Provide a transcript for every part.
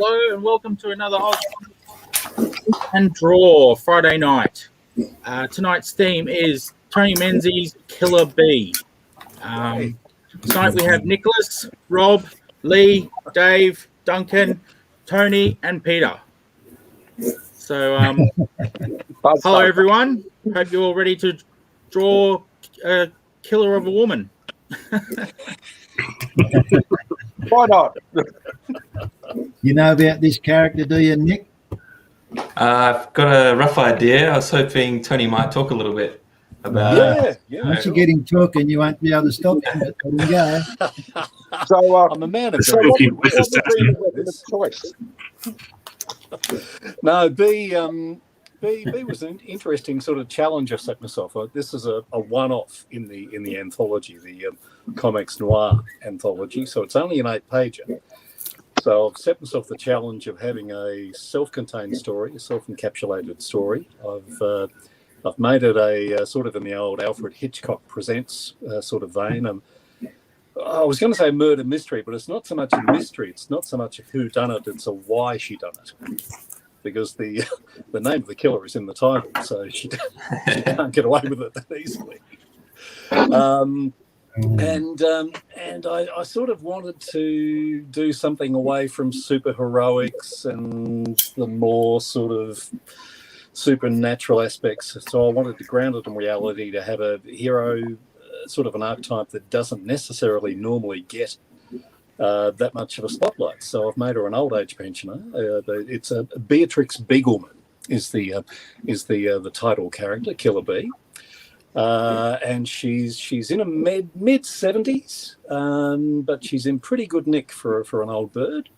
Hello and welcome to another AusComX and Draw Friday night. Tonight's theme is Tony Menzie's Killer Bea. Tonight we have Nicholas, Rob, Lee, Dave, Duncan, Tony, and Peter. So, hello everyone. Hope you're all ready to draw a killer of a woman. Why not? You know about this character, do you, Nick? I've got a rough idea. I was hoping Tony might talk a little bit about it. Yeah. Once you get him talking, you won't be able to stop him. But let him go. So I'm a man of so what would be the choice? No, B was an interesting sort of challenge I set myself. This is a one-off in the anthology, the ComX Noir anthology. So it's only an 8-pager. So I've set myself the challenge of having a self-contained story, a self-encapsulated story. I've made it a sort of in the old Alfred Hitchcock Presents sort of vein. I was going to say murder mystery, but it's not so much a mystery. It's not so much a who done it. It's a why she done it, because the name of the killer is in the title, so she can't get away with it that easily. And I sort of wanted to do something away from superheroics and the more sort of supernatural aspects. So I wanted to ground it in reality, to have a hero, sort of an archetype that doesn't necessarily normally get that much of a spotlight. So I've made her an old age pensioner. It's a Beatrix Beagleman is the title character, Killer Bea. And she's in a mid 70s, but she's in pretty good nick for an old bird.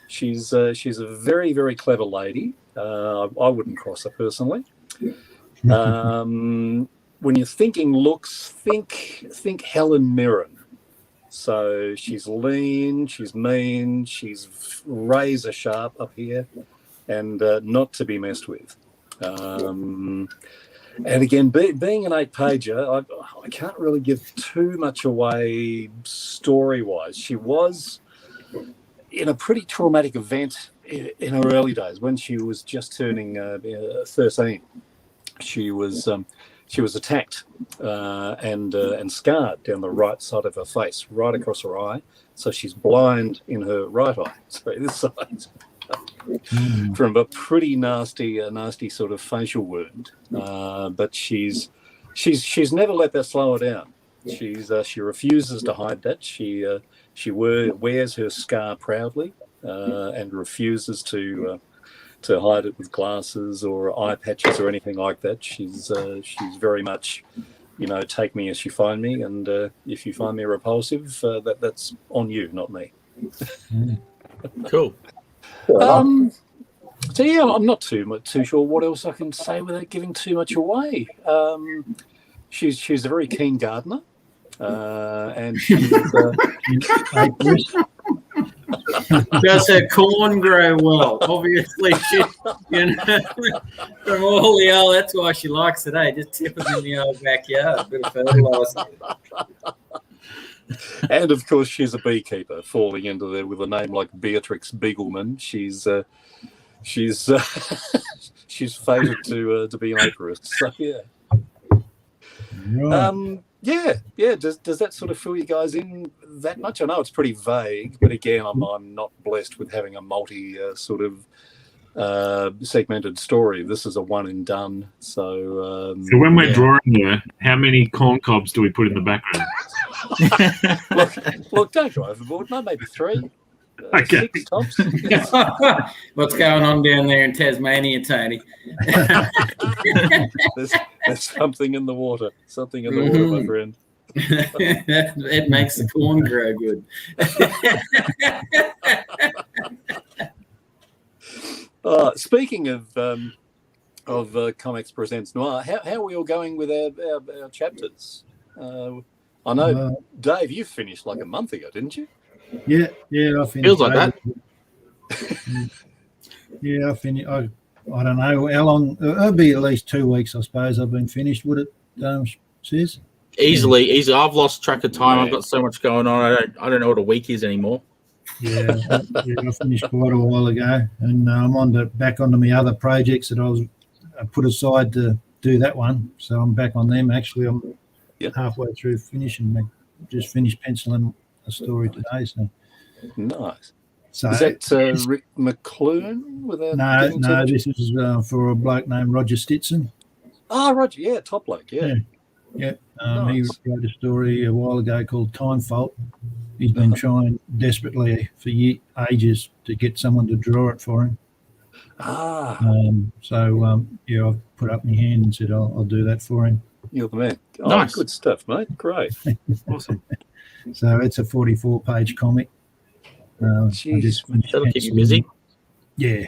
She's a very, very clever lady. I wouldn't cross her personally. When you're thinking looks, think Helen Mirren. So she's lean, she's mean, she's razor sharp up here, and not to be messed with. And again, being an 8-pager, I can't really give too much away story-wise. She was in a pretty traumatic event in her early days when she was just turning 13. She was attacked and scarred down the right side of her face, right across her eye. So she's blind in her right eye, sorry, this side, from a pretty nasty sort of facial wound. But she's never let that slow her down. She refuses to hide that. She wears her scar proudly and refuses to hide it with glasses or eye patches or anything like that. She's very much, take me as you find me, and if you find me repulsive, that's on you, not me. Cool. So yeah, I'm not too sure what else I can say without giving too much away. She's a very keen gardener, and she's. Does her corn grow well? Obviously, from all the old, that's why she likes it, eh? Just tip them in the old backyard, a bit of fertiliser. And of course, she's a beekeeper, falling into there with a name like Beatrix Beagleman. She's fated to be an apiarist. So yeah. Right. Yeah. Does that sort of fill you guys in that much? I know it's pretty vague, but again, I'm not blessed with having a multi sort of segmented story. This is a one and done. So when we're drawing her, how many corn cobs do we put in the background? look, don't go overboard. No, maybe 3. Okay. 6 tops. What's going on down there in Tasmania, Tony? There's something in the water. Something in the water, my friend. It makes the corn grow good. Speaking of ComX Presents Noir, how are we all going with our chapters? I know, Dave, you finished like a month ago, didn't you? Yeah, I finished. Feels like that. Yeah, I finished. I don't know how long. It'll be at least 2 weeks, I suppose. I've been finished. Would it, Sis? Easily. I've lost track of time. I've got so much going on. I don't know what a week is anymore. Yeah, I finished quite a while ago, and I'm back onto my other projects that I put aside to do that one. So I'm back on them. Actually, I'm halfway through finishing. Just finished penciling a story today. So Nice. So is that Rick McClune? No, this is for a bloke named Roger Stinson. Oh, Roger, yeah, top bloke, yeah. Nice. He wrote a story a while ago called Time Fault. He's been trying desperately for ages to get someone to draw it for him. Yeah, I've put up my hand and said I'll do that for him. You're the man. Oh, nice. Good stuff, mate. Great. Awesome. So it's a 44-page comic. Jeez, that'll keep you busy. Yeah.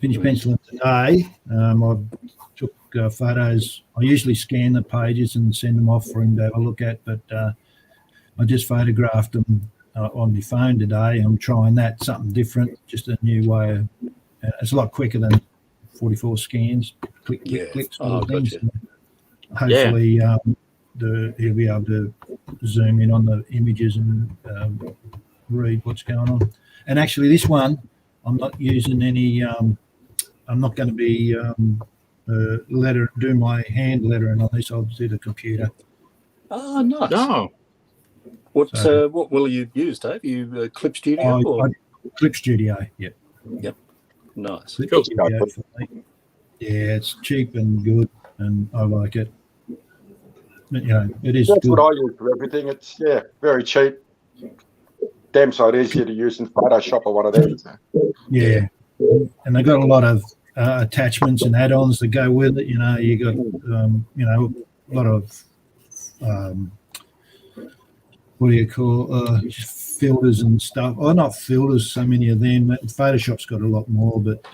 Finished penciling today. I took photos. I usually scan the pages and send them off for him to have a look at, but I just photographed them on my phone today. I'm trying that, something different, just a new way. It's a lot quicker than 44 scans. Click, sort of things. Gotcha. Hopefully, he'll be able to zoom in on the images and read what's going on. And actually, this one, I'm not using any. I'm not going to be do my hand lettering on this. I'll do the computer. Oh, nice. No. What will you use, Dave? You Clip Studio? Clip Studio, Yep. Nice. Clip Studio for me. Yeah, it's cheap and good, and I like it. But, it is. That's good. what I use for everything. It's very cheap. Damn sight easier to use in Photoshop or one of these. Yeah, and they got a lot of attachments and add-ons that go with it. You got a lot of what do you call filters and stuff. Oh, not filters, so many of them. Photoshop's got a lot more, but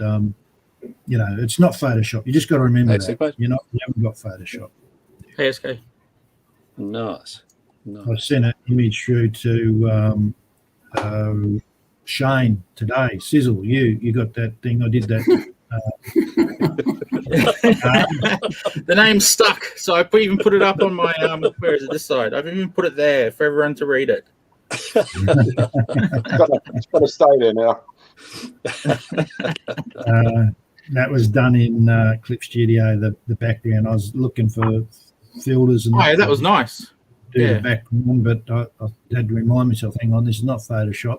it's not Photoshop. You just got to remember that. You haven't got Photoshop. ASK. Nice. I sent an image through to Shane today. Sizzle, you got that thing? I did that. The name's stuck, so I even put it up on my where is it? This side. I've even put it there for everyone to read it. It's got to stay there now. That was done in Clip Studio. The background. I was looking for filters and that was nice. The background, but I had to remind myself, hang on, this is not Photoshop,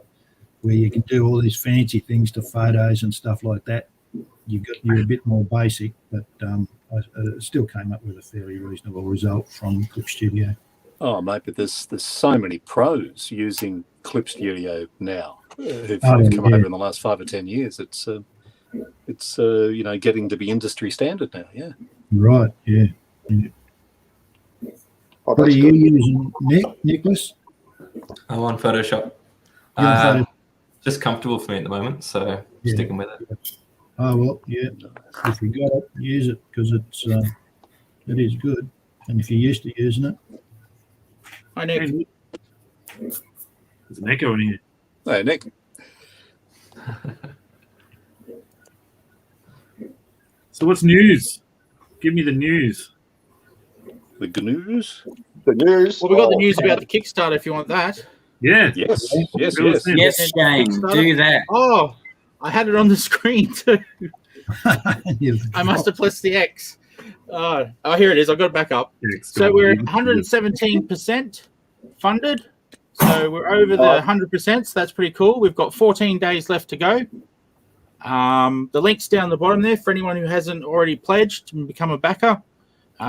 where you can do all these fancy things to photos and stuff like that. You're a bit more basic, but I still came up with a fairly reasonable result from Clip Studio. Oh, mate, but there's so many pros using Clip Studio now who've come over in the last 5 or 10 years. It's getting to be industry standard now. Yeah. Right. Yeah. What are you using, Nicholas? I'm on Photoshop. Just comfortable for me at the moment, so sticking with it. Oh, well, yeah. If you got it, use it, because it is good. And if you're used to using it. Hi, Nick. There's an echo in here. Hey, Nick. So what's news? Give me the news. The news? The news? Well, we got the news about the Kickstarter if you want that. Yeah. Yes, Yes, Shane, do that. Oh, I had it on the screen too. I must have pressed the X. Oh, here it is. I've got it back up. So we're 117% funded. So we're over the 100%. So that's pretty cool. We've got 14 days left to go. The link's down the bottom there for anyone who hasn't already pledged to become a backer.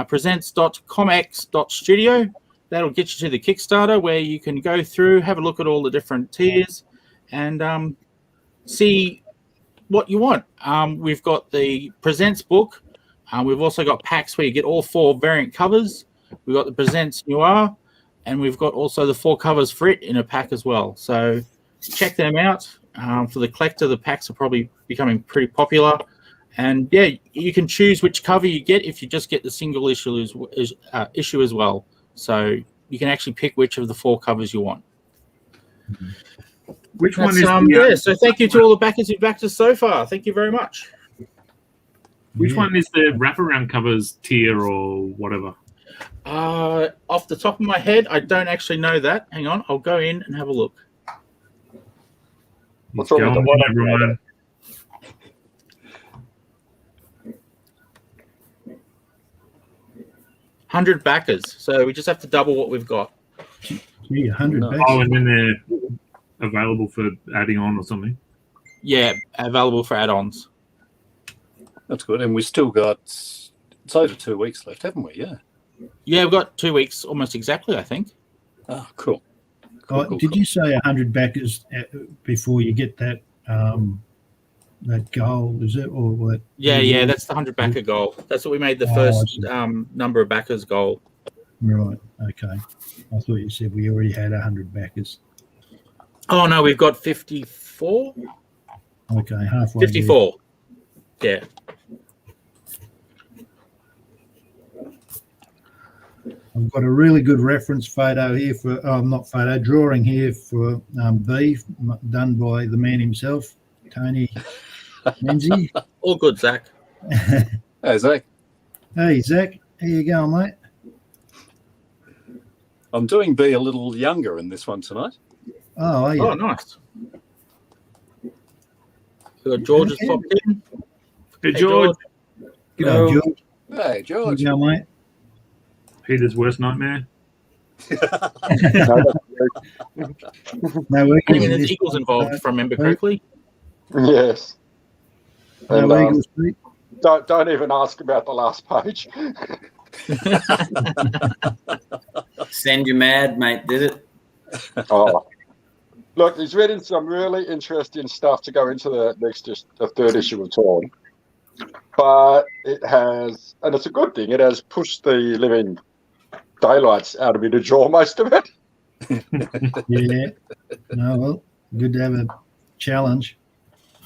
Presents.comx.studio. That'll get you to the Kickstarter where you can go through, have a look at all the different tiers and see what you want. We've got the Presents book. We've also got packs where you get all 4 variant covers. We've got the Presents Noir, and we've got also the 4 covers for it in a pack as well. So check them out. For the collector, the packs are probably becoming pretty popular. And yeah, you can choose which cover you get if you just get the single issue as well. So you can actually pick which of the 4 covers you want. Which one is so thank you to all the backers who've backed us so far. Thank you very much. Which one is the wraparound covers tier or whatever? Off the top of my head, I don't actually know that. Hang on, I'll go in and have a look. What's wrong with the one? everyone. $100 backers. So we just have to double what we've got. Gee, 100 No. backs. Oh, and then they're available for adding on or something. Yeah, available for add-ons. That's good. And we've still got, it's over 2 weeks left, haven't we? Yeah. Yeah, we've got 2 weeks almost exactly, I think. Oh, cool. Did you say 100 backers before you get that that goal? Is it or what? Yeah, that's the 100 backer goal. That's what we made the Oh, first I number of backers goal. Right. Okay. I thought you said we already had 100 backers. Oh no, we've got 54. Okay, halfway. 54. Yeah. I've got a really good reference photo here for, not photo, drawing here for Bea, done by the man himself, Tony Menzie. All good, Zach. Hey, Zach. Hey, Zach, how you going, mate? I'm doing Bea a little younger in this one tonight. Oh, are you? Oh, nice. We got George has popped in. Hey, George. G'day, George. Hey, How George. you going, mate? Peter's worst nightmare. No I Eagles think in there's this Eagles one, involved, if I remember correctly. Yes. And, No Eagles, Pete. don't even ask about the last page. Send you mad, mate, did it? Oh, look, he's written some really interesting stuff to go into the third issue of Torn, but it has, and it's a good thing, it has pushed the living daylights out of me to draw most of it. Yeah. No, well, good to have a challenge.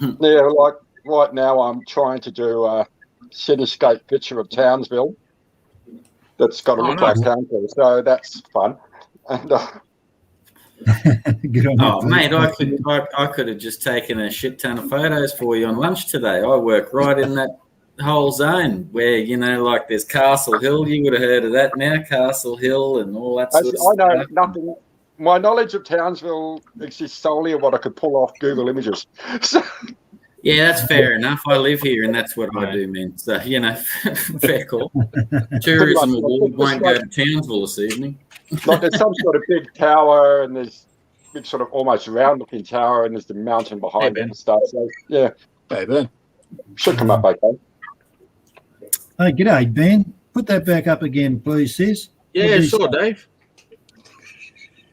Yeah, like right now I'm trying to do a cityscape picture of Townsville that's got to look like Townsville, so that's fun. And Good on Oh, you, mate, Pete. I could have just taken a shit ton of photos for you on lunch today. I work right in that whole zone where, you know, like there's Castle Hill. You would have heard of that now, Castle Hill and all that sort of I know stuff. nothing. My knowledge of Townsville exists solely of what I could pull off Google Images. So, Yeah, that's fair enough. I live here and that's what I do, man. So, you know, fair call. Tourism award won't go to Townsville this evening. like there's some sort of big tower and there's big sort of almost round-looking tower and there's the mountain behind it and stuff. So yeah, Hey, Ben. should come up okay. Hey, g'day, Ben. Put that back up again, please, sis. Yeah, What sure, do you Dave.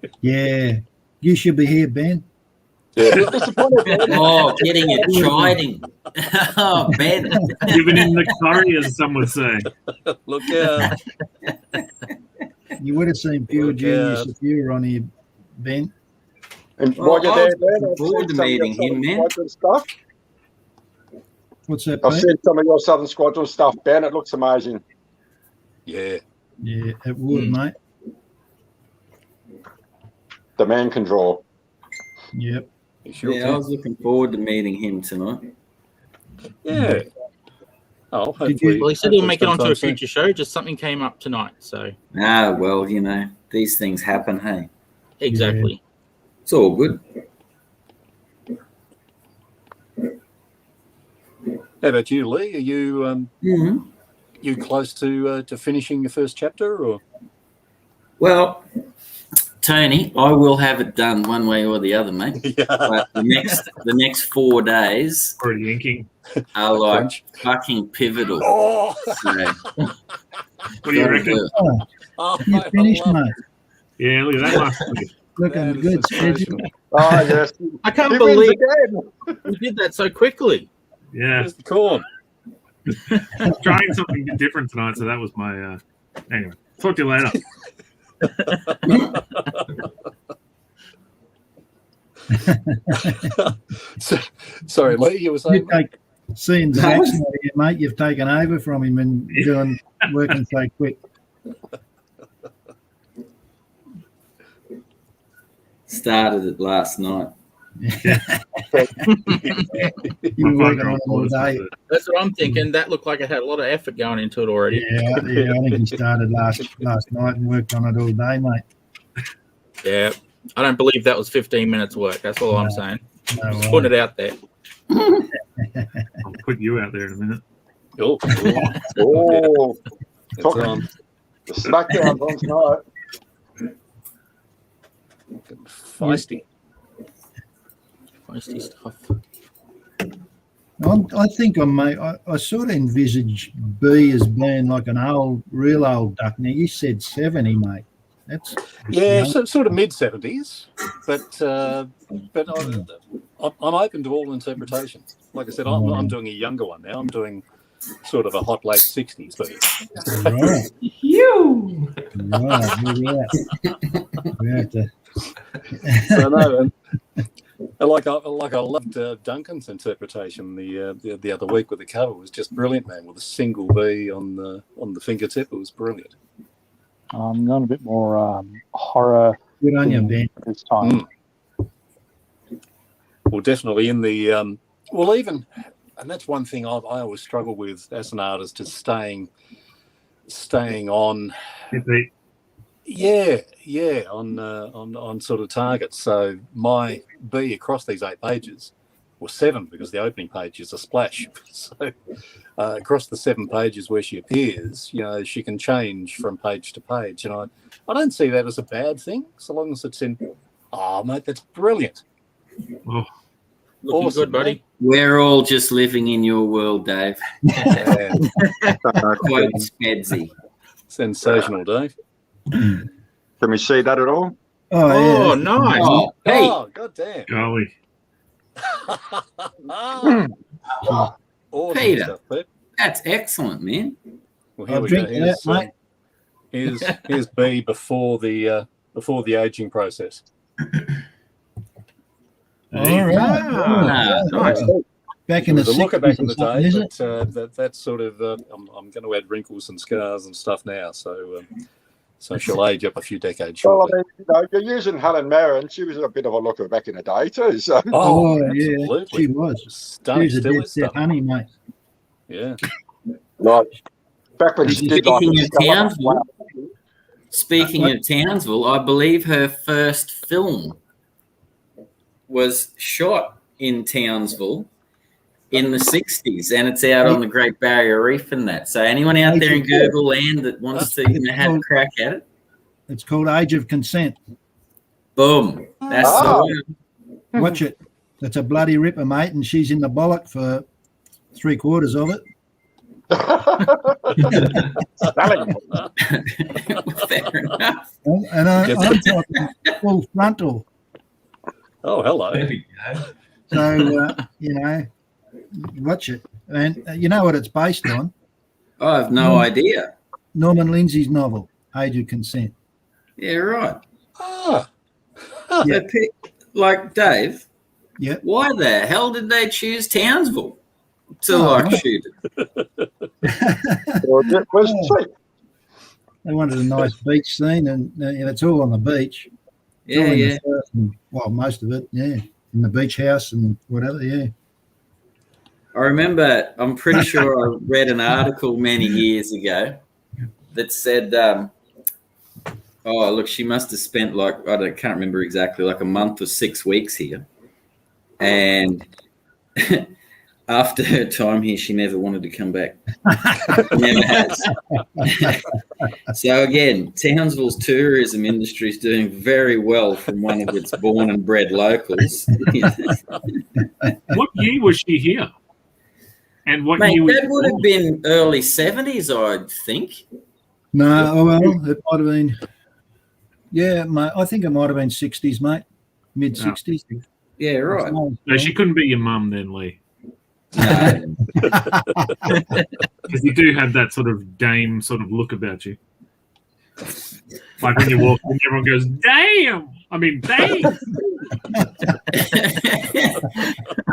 say? Yeah. You should be here, Ben. Yeah, disappointed. Oh, getting it chiding. Oh, Ben. Giving him the curry, as some would say. Look out. You would have seen Pure Look Genius out. if you were on here, Ben. And Well, while you're I there, was Ben, looking I've forward seen to some of your meeting him, Southern man. Squadron stuff. What's that, I've Pete? seen some of your Southern Squadron stuff, Ben. It looks amazing. Yeah. Yeah, it would, mate. The man can draw. Yep. You sure Yeah, I can. was looking forward to meeting him tonight. Yeah. Oh, Did hopefully. Well, he said he'll make it onto sometime a soon. future show. Just something came up tonight. So Ah, well, you know, these things happen, hey. exactly. It's all good. How about you, Lee? Are you Mm-hmm. you close to finishing your first chapter, or? Well, Tony, I will have it done one way or the other, mate. Yeah. But the next 4 days Already inking. are like Crunch. fucking pivotal. Oh, So, What do you reckon? Oh, you finished, mate. Yeah, look at that last week. Looking that is good, sensational. schedule. Oh, yes. I can't He wins believe again. we did that so quickly. Yeah, Where's the corn? trying something different tonight, so that was my. Anyway, talk to you later. Sorry, Lee, you were saying? Seeing Zach's not here, mate, you've taken over from him and working so quick. started it last night. You were working on it all day. That's what I'm thinking. That looked like it had a lot of effort going into it already. Yeah, I think he started last night and worked on it all day, mate. Yeah. I don't believe that was 15 minutes work. That's all I'm No. saying. No Put it way. out there. I'll put you out there in a minute. Oh, Oh, it's talking on. the SmackDown's on tonight. Feisty. Feisty stuff. I think I sort of envisage B as being like an real old duck. Now you said 70, mate. That's Yeah, so, sort of mid-70s, but I'm open to all interpretations. Like I said, I'm doing a younger one now. I'm doing sort of a hot late 60s, but right. You. Right. We have to. so no, and like I loved Duncan's interpretation the other week with the cover. It was just brilliant, man. With a single V on the fingertip, it was brilliant. I'm going a bit more horror Good on you, Ben. this time. Well, definitely in the even, and that's one thing I always struggle with as an artist is staying on. Yeah, on sort of targets. So my B across these 8 pages was 7 because the opening page is a splash. So across the 7 pages where she appears, she can change from page to page, and I don't see that as a bad thing, so long as it's in. Oh, mate, that's brilliant. Oh, Looking Awesome, good, buddy. We're all just living in your world, Dave. Yeah. Quite Spedsy. Sensational, Dave. Can we see that at all? Oh, Yeah. nice. Oh, hey, Oh, goddamn. golly. Awesome Peter. stuff, Pete. that's excellent, man. Well, here I'll we go. drink that, Here's B before the aging process. All right. Ah, nice. Back in the It was a looker 60s back in or the something, day, is it? but that's sort of I'm going to add wrinkles and scars and stuff now, so she'll age up a few decades Well, shortly. I mean, you're using Helen Mirren. She was a bit of a looker back in the day too. So Oh, yeah. absolutely. She was. Stunning, She was a still dead is set stunning. honey, mate. Yeah. like back when she did like Speaking of Discover- Townsville, speaking of Townsville, I believe her first film was shot in Townsville in the 60s, and it's out on the Great Barrier Reef and that. So anyone out there in Google land that wants to have a crack at it, It's called Age of Consent. boom. That's the one. Watch it. It's a bloody ripper, mate, and she's in the bollock for 3/4 of it. Fair enough. And I'm talking full frontal. Oh, hello. There we go. So, watch it. And you know what it's based on? I have no idea. Norman Lindsay's novel, Age of Consent. Yeah, right. Ah, Yeah. But like Dave, Yeah. why the hell did they choose Townsville to Oh, shoot it? Where's the tree? They wanted a nice beach scene, and it's all on the beach. It's all Yeah, in the yeah. surf and, well, most of it, yeah. In the beach house and whatever, yeah. I remember, I'm pretty sure I read an article many years ago that said, oh, look, she must have spent can't remember exactly, like a month or 6 weeks here. And after her time here, she never wanted to come back. Never has. So again, Townsville's tourism industry is doing very well from one of its born and bred locals. What year was she here? And what Mate, year was that she would have born? been early 70s, I think. No, oh, well, it might have been, yeah, mate, I think it might have been 60s, mate. Mid-60s. Yeah, right. No, she couldn't be your mum then, Lee. No. Because you do have that sort of dame sort of look about you. Like when you walk in, everyone goes, damn! I mean, damn!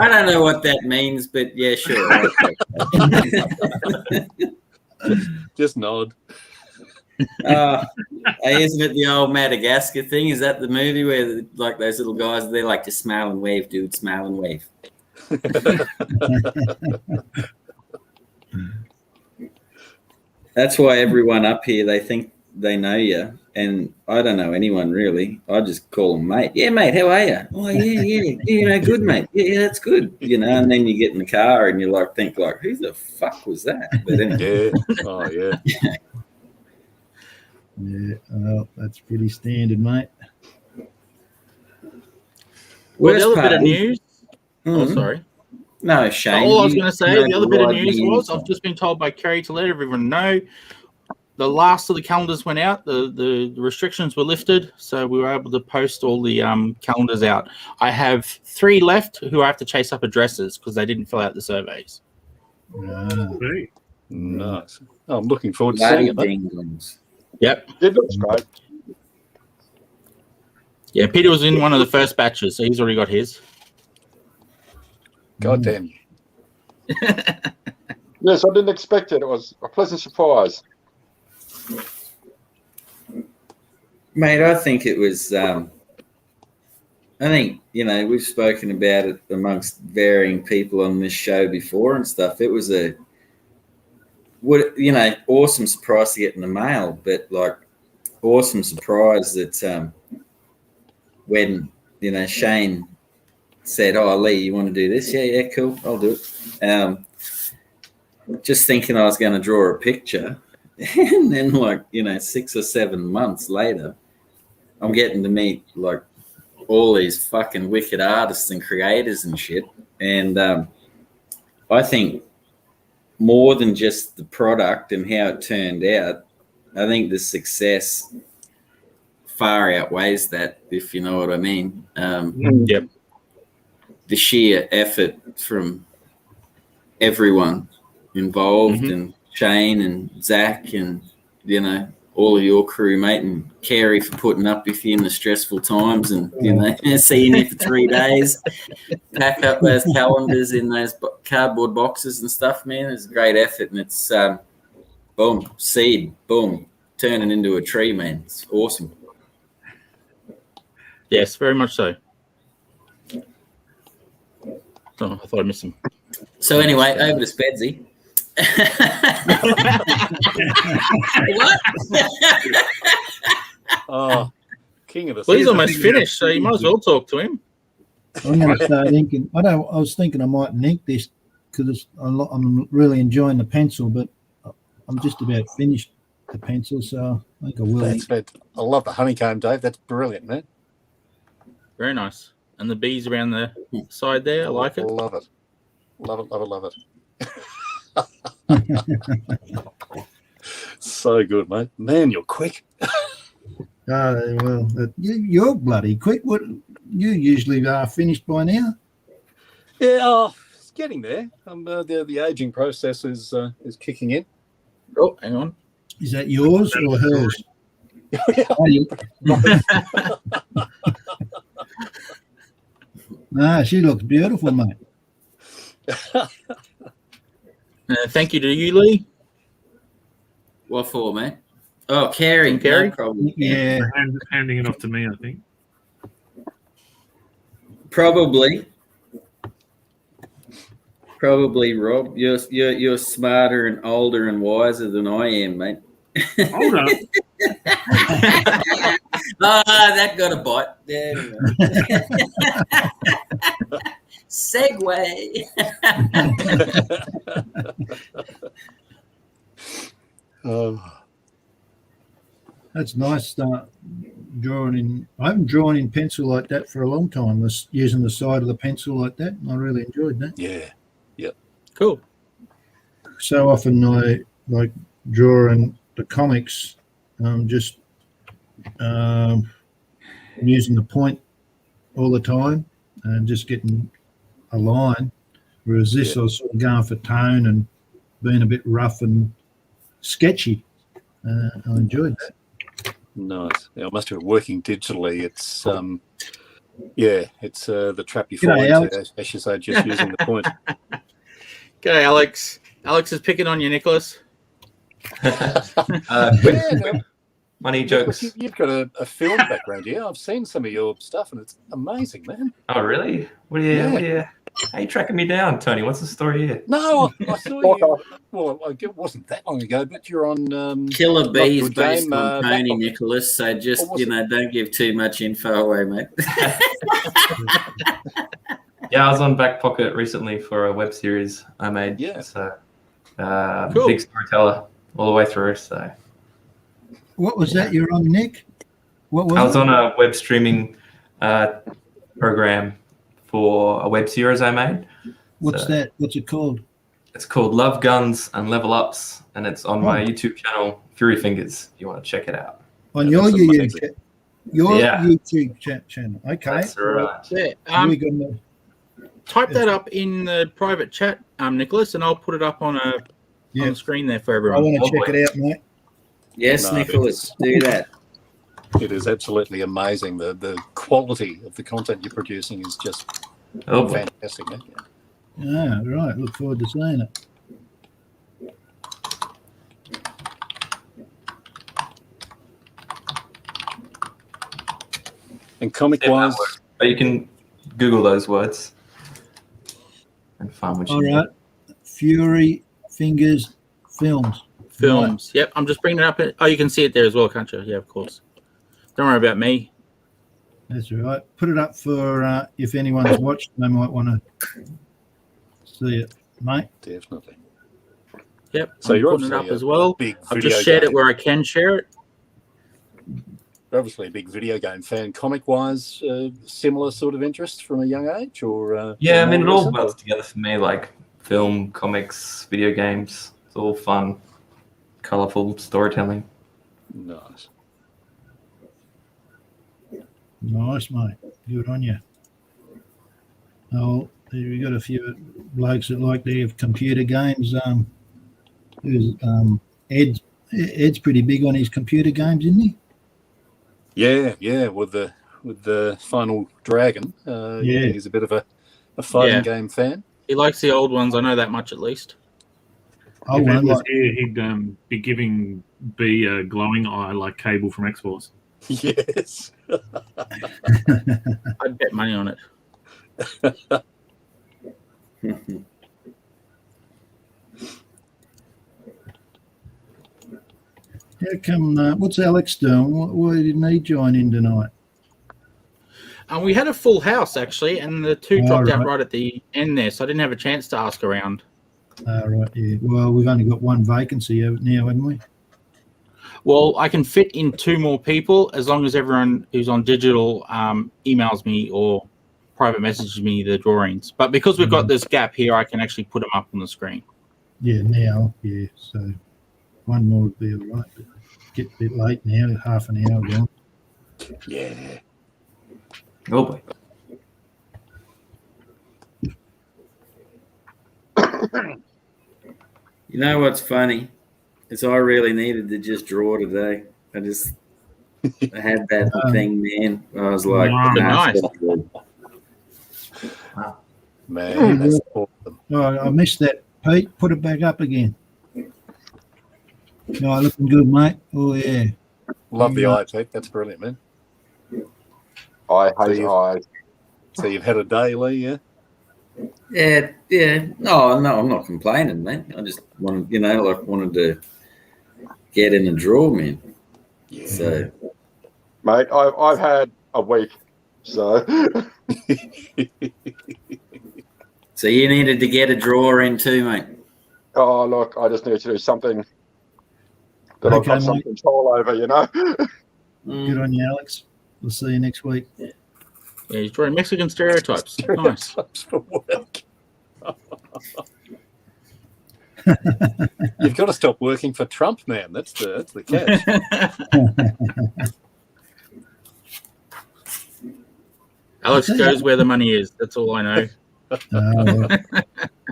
I don't know what that means, but yeah, sure. just nod. Isn't it the old Madagascar thing? Is that the movie where like those little guys, they're like, just smile and wave, dude, smile and wave. That's why everyone up here, they think they know you, and I don't know anyone really. I just call them mate. Yeah, mate, how are you? Oh, yeah, good, mate. Yeah, that's good. And then you get in the car and you think who the fuck was that? But anyway. Yeah. Oh, yeah. Yeah, well, that's pretty standard, mate. Well, the other bit of news. Oh, sorry. No, Shane. All I was going to say, the other bit of news was I've just been told by Kerry to let everyone know the last of the calendars went out. The restrictions were lifted, so we were able to post all the calendars out. I have 3 left who I have to chase up addresses because they didn't fill out the surveys. Hey. Nice. Oh, I'm looking forward to seeing it, mate. Yep. It looks great. Yeah, Peter was in one of the first batches, so he's already got his. God damn you. Yes, I didn't expect it. It was a pleasant surprise. Mate, I think it was. We've spoken about it amongst varying people on this show before and stuff. It was awesome surprise to get in the mail, but awesome surprise that when Shane said, "Oh, Lee, you want to do this?" Yeah, cool, I'll do it. Just thinking I was going to draw a picture. And then 6 or 7 months later, I'm getting to meet all these fucking wicked artists and creators and shit. And I think more than just the product and how it turned out, I think the success far outweighs that, if you know what I mean. Yep. The sheer effort from everyone involved, and Shane and Zach and, all of your crew, mate, and Carey for putting up with you in the stressful times and, seeing you for 3 days, pack up those calendars in those cardboard boxes and stuff, man. It's a great effort, and it's, boom, seed, boom, turning into a tree, man. It's awesome. Yes, very much so. Oh, I thought I missed him. So anyway, over to Spedsy. What? Oh, king of the Well, he's almost finished, so you might as well talk to him. I'm going to start inking. I was thinking I might ink this because I'm really enjoying the pencil, but I'm just about finished the pencil, so I think I will. I love the honeycomb, Dave. That's brilliant, man. Very nice. And the bees around the side there, I like it. Love it. Love it, love it, love it. So good, mate. Man, you're quick. Well, you're bloody quick. What you usually are finished by now? Yeah, it's getting there. The aging process is kicking in. Oh, hang on. Is that yours or hers? She looks beautiful, mate. Thank you to you, Lee. What for, mate? Oh, Carey. Carey? No problem. Yeah. Handing it off to me, I think. Probably, Rob. You're smarter and older and wiser than I am, mate. Hold on. That got a bite. There we go. Segway. That's nice. Start drawing in. I haven't drawn in pencil like that for a long time. Using the side of the pencil like that. I really enjoyed that. Yeah. Yep. Cool. So often I draw in the ComX, just using the point all the time and just getting a line. Whereas this, I was sort of going for tone and being a bit rough and sketchy. I enjoyed that. Nice. Yeah, I must have been working digitally. It's it's the trap you fall G'day, into, Alex. as you say, just using the point. G'day, Alex. Alex is picking on you, Nicholas. Money jokes. You've got a film background, yeah. I've seen some of your stuff, and it's amazing, man. Oh, really? What do you How you tracking me down, Tony? What's the story here? No, I saw you. Well, it wasn't that long ago, but you're on Killer Bea is Good based Game, on Tony Backpocket. Nicholas, so just, Or was don't give too much info away, mate. Yeah, I was on Back Pocket recently for a web series I made. Yeah. So, Cool. big storyteller all the way through. So, What was that you're on, Nick? What was I was it? on a web streaming program for a web series I made. What's So that? What's it called? It's called Love Guns and Level Ups, and it's on my Oh. YouTube channel, Fury Fingers. If you want to check it out. On Yeah, your that's YouTube, amazing. YouTube channel. Okay. That's right. Yeah. We gonna, Type that up in the private chat, Nicholas, and I'll put it up on on the screen there for I everyone. want to check it out, mate. Yes, No, Nicholas, do that. It is absolutely amazing. The quality of the content you're producing is just Oh, boy. fantastic, man. Ah, right. Look forward to seeing it. And comic-wise, But you can Google those words and find what you All need. right. Fury Fingers Films. Films. Yep, I'm just bringing it up. Oh, you can see it there as well, can't you? Yeah, of course. Don't worry about me. That's all right. Put it up for if anyone's watched, they might want to see it, mate. definitely. Yep. So I'm you're putting it up obviously as a well. big I've video just shared game. it where I can share it. You're obviously a big video game fan. Comic-wise, similar sort of interest from a young age, or Yeah, I or mean, it more all recent, melds together for me, like film, comics, video games. It's all fun, colorful storytelling. or- Nice. Nice, mate. Good on you. Oh, we got a few blokes that like to have computer games. Who's Ed's pretty big on his computer games, isn't he? Yeah, with the Final Dragon. Yeah. He's a bit of a fighting Yeah. game fan. He likes the old ones. I know that much at least. I If Ed want was like, here, he'd be giving B a glowing eye like Cable from X-Force. Yes. I'd bet money on it. how come? What's Alex doing? Why didn't he join in tonight? And we had a full house actually, and the two dropped out right. right at the end there, so I didn't have a chance to ask around. Right, yeah. Well, we've only got one vacancy now, haven't we? Well, I can fit in two more people as long as everyone who's on digital emails me or private messages me the drawings. But because we've got this gap here, I can actually put them up on the screen. Yeah, now, yeah. So one more would be all right. But get a bit late now, half an hour gone. Yeah. Oh boy. You know what's funny? Is I really needed to just draw today. I had that thing, man. I was like, Wow. nah, Nice. it's all good. Man, that's awesome. Oh, I missed that, Pete. Put it back up again. No, looking good, mate. Oh, yeah. Love the eye, Pete. That's brilliant, man. I hate you- eyes. So you've had a day, Lee, yeah? Yeah. No, I'm not complaining, man. I just wanted, wanted to get in and draw, man. Yeah. So Mate, I've had a week, so so you needed to get a drawer in too, mate. oh look, I just need to do something that I've Okay, got some mate. control over, you know. Good on you, Alex. We'll see you next week. Yeah, he's drawing Mexican stereotypes. Nice. Stereotypes for work. You've got to stop working for Trump, man. That's the catch. Alex goes where the money is. That's all I know. Well,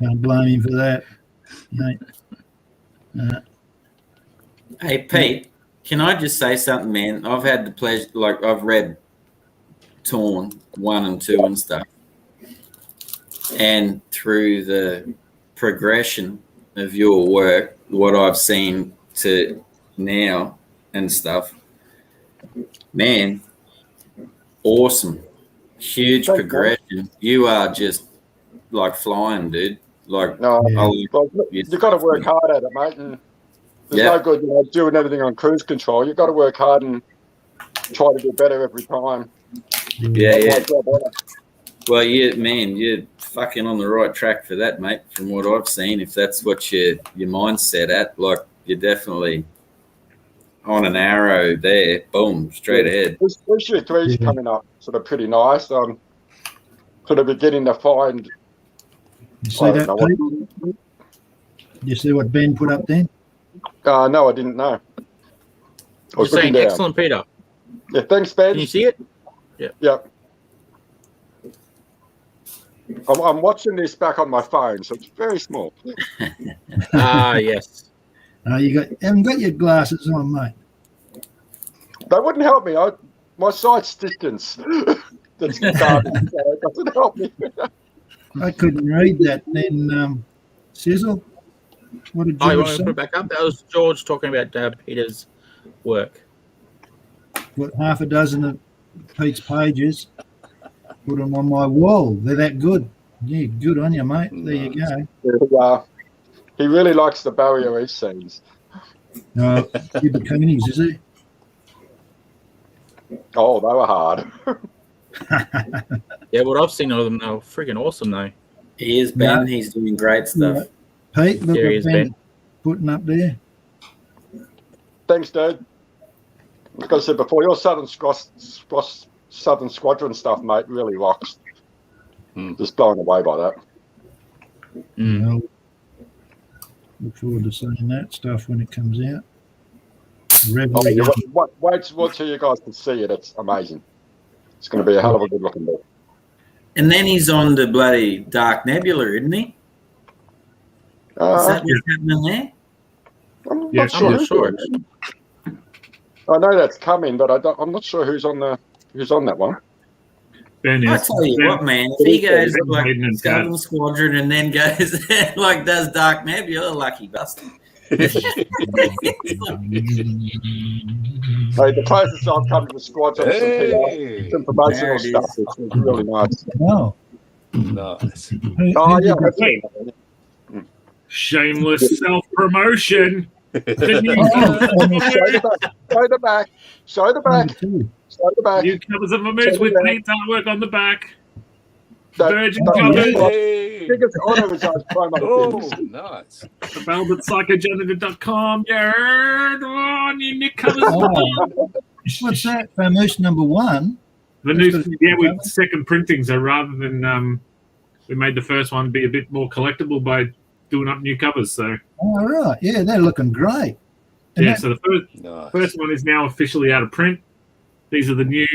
can't blame him for that. Mate. Hey, Pete, can I just say something, man? I've had the pleasure, like I've read Torn 1 and 2 and stuff, and through the progression of your work, what I've seen to now and stuff, man, awesome, huge Thanks, progression. You are just like flying, dude. Like, No, Yeah. well, you've got to work hard at it, mate. And there's no good doing everything on cruise control. You've got to work hard and try to do better every time. Yeah. Well, you're fucking on the right track for that, mate. From what I've seen, if that's what your mind's set at, like you're definitely on an arrow there. Boom, straight ahead. This year 3's coming up sort of pretty nice. I'm sort of beginning to find. You see that, Pete? You see what Ben put up there? No, I didn't know. I was You're saying looking down. excellent, Peter. Yeah, thanks, Ben. Can you see it? Yeah. I'm watching this back on my phone, so it's very small. Yes. You haven't got your glasses on, mate. They wouldn't help me. My sight's distance. That's garbage, so it doesn't help me. I couldn't read that. Then, Sizzle, what did Oh, you George want to say? put it back up? That was George talking about Peter's work. Put half a dozen of Pete's pages. Put them on my wall. They're that good. Yeah, good on you, mate. There you go. He really likes the Barrier Reef scenes. No, good bikinis, is he? Oh, they were hard. Yeah, what I've seen of them, they were freaking awesome, though. He is, Ben. Yeah. He's doing great stuff. Pete, look There he what is, Ben's Ben. putting up there. Thanks, dude. Like I said before, your Southern Squadron stuff, mate, really rocks. Just blown away by that. Well, look forward to seeing that stuff when it comes out. Wait till you guys can see it. It's amazing. It's going to be a hell of a good looking book. And then he's on the bloody Dark Nebula, isn't he? Is that what's happening there? I'm Yeah, not sure. I'm not sure. I know that's coming, but I'm not sure who's on that one. Ben I is. tell you Ben- what, man. If he goes Ben like Hayden and Southern Squadron and then goes like does Dark Nebula, lucky bastard. Hey, the closest I've come to the squadron Hey. some promotional There it stuff. is. It's really nice. Oh, Nice. Oh, yeah. Wait. Shameless self-promotion. Show the back. Show the back. Show the back. New covers of Vermouth with Pete's artwork on the back. Virgin That- covers. Hey. Biggest honour is our promo. Oh, things. nice. The velvetpsychogenitor.com. You heard? Oh, new Nick covers. Oh. What's that? Famous number one. The new, we second printing. So rather than we made the first one be a bit more collectible by doing up new covers. So All right. Yeah, they're looking great. And yeah, that- so the Nice. first one is now officially out of print. These are the new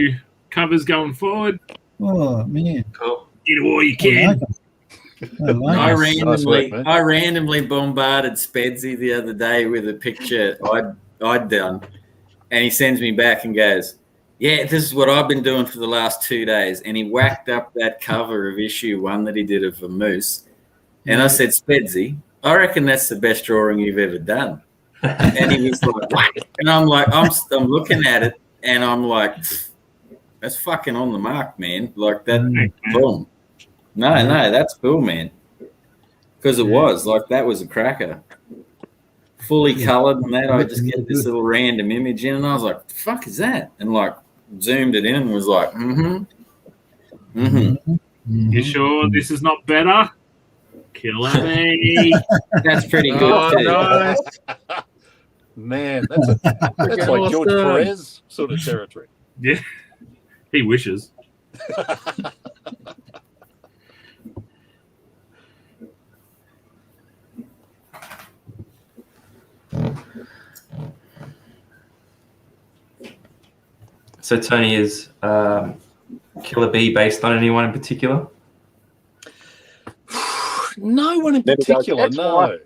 covers going forward. oh, man. Cool. Get all you I can. like 'em. I like I 'em. randomly, mate. I randomly bombarded Spedsy the other day with a picture I'd done, and he sends me back and goes, "Yeah, this is what I've been doing for the last 2 days." And he whacked up that cover of issue 1 that he did of a moose, and I said, "Spedsy, I reckon that's the best drawing you've ever done." And he was like, "What?" And I'm like, I'm looking at it, and I'm like, "That's fucking on the mark, man! Like that, boom." No, that's cool, man. Because it was like that was a cracker, fully coloured, and that I just get this little random image in, and I was like, "The fuck is that?" And like zoomed it in and was like, You sure this is not better? Killer Bea. That's pretty good Oh, too. nice. Man, that's like George Awesome. Perez sort of territory. Yeah, he wishes. So Tony, is Killer Bea based on anyone in particular? No one in There we go. particular, That's no. why.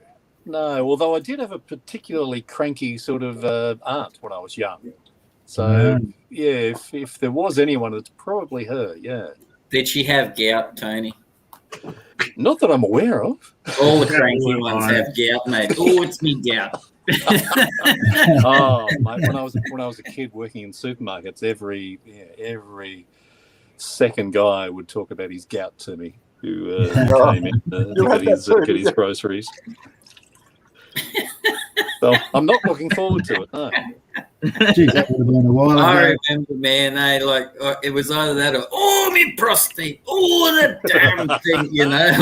No, although I did have a particularly cranky sort of aunt when I was young. So, yeah, if there was anyone, it's probably her, yeah. Did she have gout, Tony? Not that I'm aware of. All the cranky ones have gout, mate. Oh, it's me gout. Oh, mate, when I was a kid working in supermarkets, every second guy would talk about his gout to me. who came in to get his groceries. So I'm not looking forward to it. No. Geez, that would have been a while I ago. remember, man, it was either that or, me prostate, the damn thing,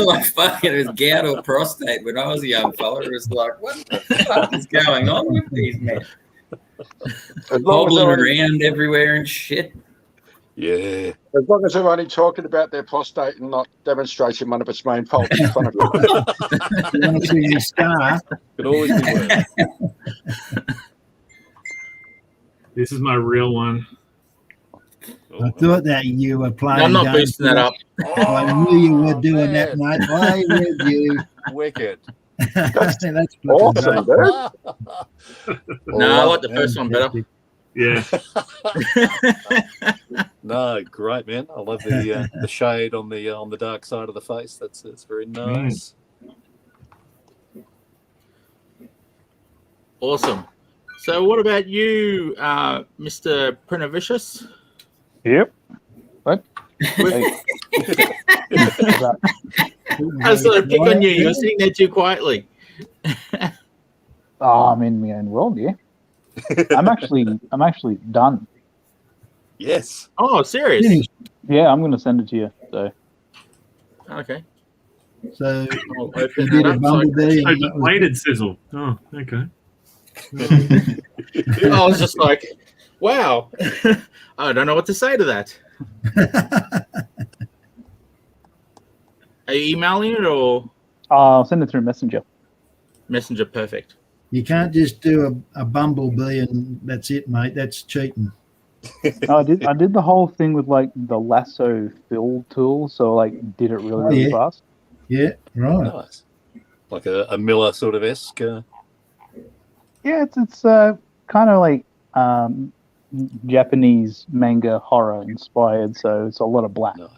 like fucking it was gout or prostate when I was a young fella. It was like, what the fuck is going on with these men? Hobbling around everywhere and shit. Yeah. As long as they're only talking about their prostate and not demonstrating one of its main faults in front of you. You want to see your scar? Could always be worse. This is my real one. I thought that you were playing. I'm not boosting that up. I knew you were doing that, mate. I with you. Wicked. That's Awesome, dude. No, I like the first one better. Yeah. No, great, man. I love the shade on the dark side of the face. That's very nice. Awesome. So what about you, Mr. Prinavicious? Yep. What? I sort of pick on you. You're sitting there too quietly. I'm in my own world, yeah. I'm actually done. Yes. Oh, serious? Yeah, I'm going to send it to you. So. Okay. So I'll you open did that a up. bumblebee. Oh, you bladed sizzle. Oh, okay. I was just like, wow. I don't know what to say to that. Are you emailing it or I'll send it through Messenger. Messenger? Perfect. You can't just do a bumblebee and that's it, mate. That's cheating. No, I did the whole thing with like the lasso fill tool, so like did it really fast. Yeah, right. Nice. Like a Miller sort of esque. Yeah, it's kind of like Japanese manga horror inspired, so it's a lot of black. No.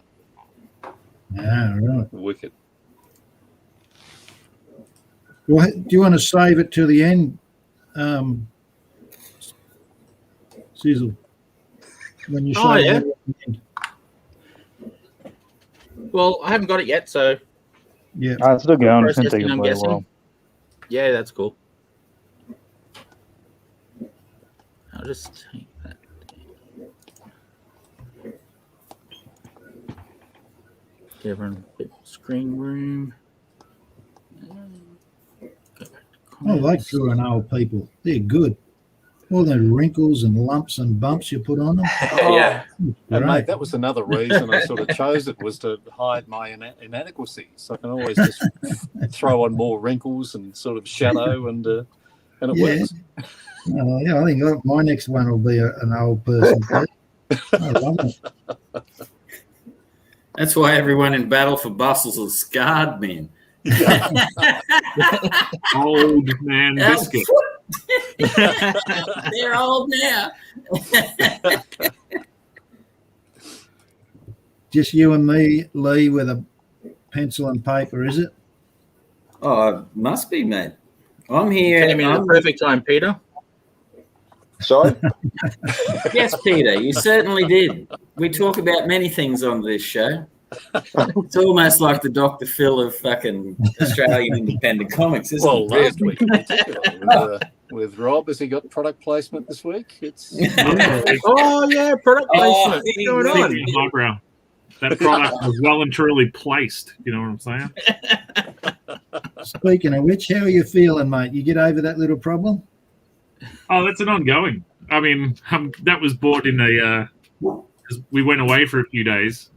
Ah, right. Wicked. Well, do you want to save it to the end, Sizzle? When you Oh, save yeah. it at the end. Well, I haven't got it yet, so Yeah. It's still going. It's going to processing, take I'm a guessing. while. Yeah, that's cool. I'll just take that. Give everyone a bit more screen room. I like drawing old people. They're good. All the wrinkles and lumps and bumps you put on them. Yeah. And Great. mate, that was another reason I sort of chose it, was to hide my inadequacies. I can always just throw on more wrinkles and sort of shadow, and it works. Oh, yeah, I think my next one will be an old person. I love it. That's why everyone in Battle for Bustles is scarred, man. Old man biscuit. They're old now. Just you and me, Lee, with a pencil and paper, is it? Oh, it must be, mate. I'm here. Came in at the perfect time, Peter. Sorry? Yes, Peter, you certainly did. We talk about many things on this show. It's almost like the Dr. Phil of fucking Australian independent comics, isn't Well, it? last week in particular, with Rob, has he got product placement this week? It's Oh, yeah, product placement. What's going on? Speaking of highbrow, that product was well and truly placed. You know what I'm saying? Speaking of which, how are you feeling, mate? You get over that little problem? Oh, that's an ongoing. I mean, that was bought in a. 'Cause we went away for a few days,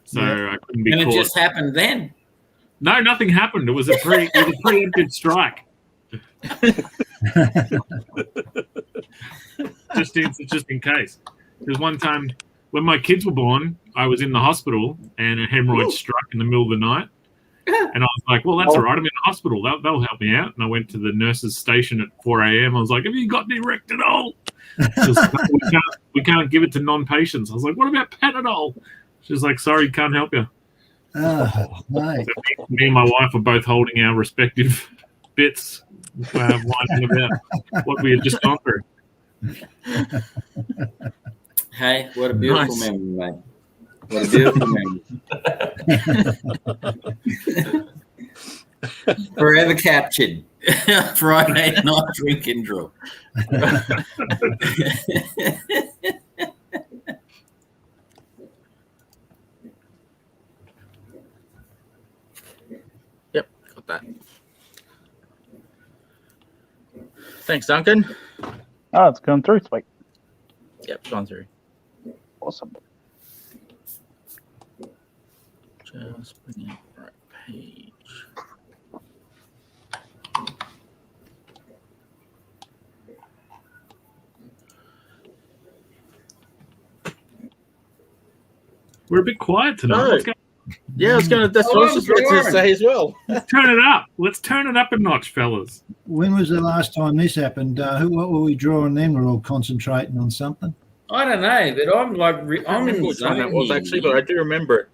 so I couldn't be And it caught. just happened then. No, nothing happened. It was a preempted strike. just in case. There's one time when my kids were born, I was in the hospital and a hemorrhoid struck in the middle of the night. And I was like, well, that's all right. I'm in the hospital. They'll help me out. And I went to the nurse's station at 4 a.m. I was like, have you got any Rectadol? She was like, we can't give it to non-patients. I was like, what about Panadol? She's like, sorry, can't help you. Oh, mate. So me and my wife were both holding our respective bits, whining about what we had just gone through. Hey, what a beautiful Nice. memory, mate. What a beautiful memory. Forever captured. Friday night drink and draw. Yep, got that. Thanks, Duncan. Oh, it's going through. Sweet. Yep, gone through. Awesome. Just bring up the right page. We're a bit quiet tonight. No. What's going Yeah, I was going to. That's what I was just about to say as well. Let's turn it up. Let's turn it up a notch, fellas. When was the last time this happened? What were we drawing then? We're all concentrating on something. I don't know, but I'm like, I'm in the Which one zone that was here. actually, but I do remember it.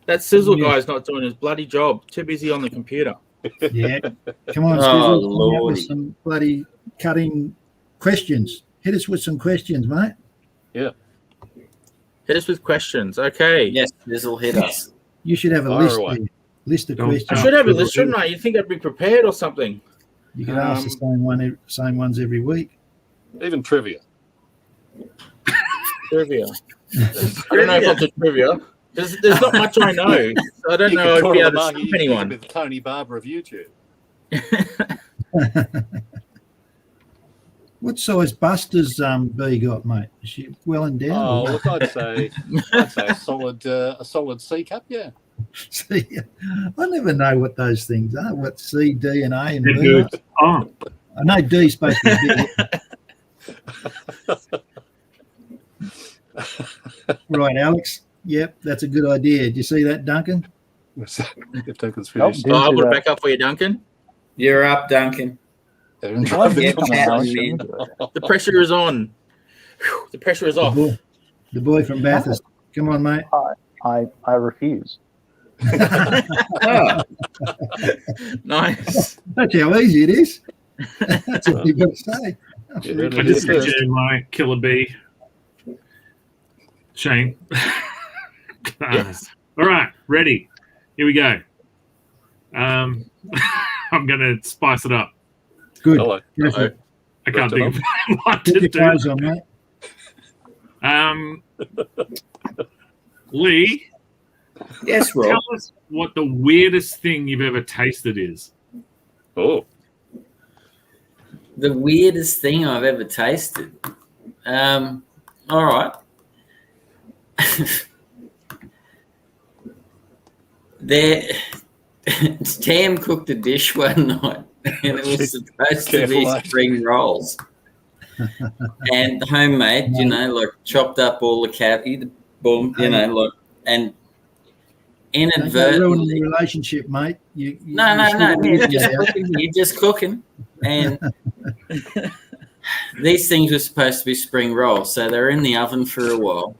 That sizzle guy's not doing his bloody job. Too busy on the computer. Yeah. Come on, Oh, Stizzle. Come out with Lordy. some bloody cutting questions. Hit us with some questions, mate. Hit us with questions. Okay. Yes, this will hit us. You should have a Fire list away. there. List of Don't questions. I should have a list, shouldn't I? You'd think I'd be prepared or something. You can ask the same ones every week. Even trivia. Trivia. I don't know if it's a trivia. There's not much I know. So I don't know if I'd be able to stop anyone. With Tony Barber of YouTube. What size bust does Bea got, mate? Is she well endowed? Oh, or look, I'd say a solid C cup. Yeah. See, I never know what those things are. What C, D, and A and Yeah, B. dude. Oh, I know D's supposed to be big. Right, Alex. Yep, that's a good idea. Did you see that, Duncan? If Duncan's Nope, finished. didn't I'll see put it that. back up for you, Duncan. You're up, Duncan. Everyone Why drive did the it come Yeah, out? man. Show me do it. The pressure is on. Whew, the pressure is off. The boy from Bathurst. Come on, mate. I refuse. Oh, Nice. That's how easy it is. That's what you've got to say. Yeah, I just sent you my Killer Bea. Shane. Yes. All right, ready. Here we go. I'm going to spice it up. Good. Hello. Go for it. I can't Right, think of what Put to your do. clothes on, mate. Lee, yes, Rob. tell us what the weirdest thing you've ever tasted is. Oh, The weirdest thing I've ever tasted. All right. Tam cooked a dish one night, and it was supposed to be Careful, mate. spring rolls. And homemade, you know, like chopped up all the cabbage, boom, you know, like, and Don't ruin inadvertently. the relationship, mate. No, you're just cooking. And these things were supposed to be spring rolls, so they're in the oven for a while.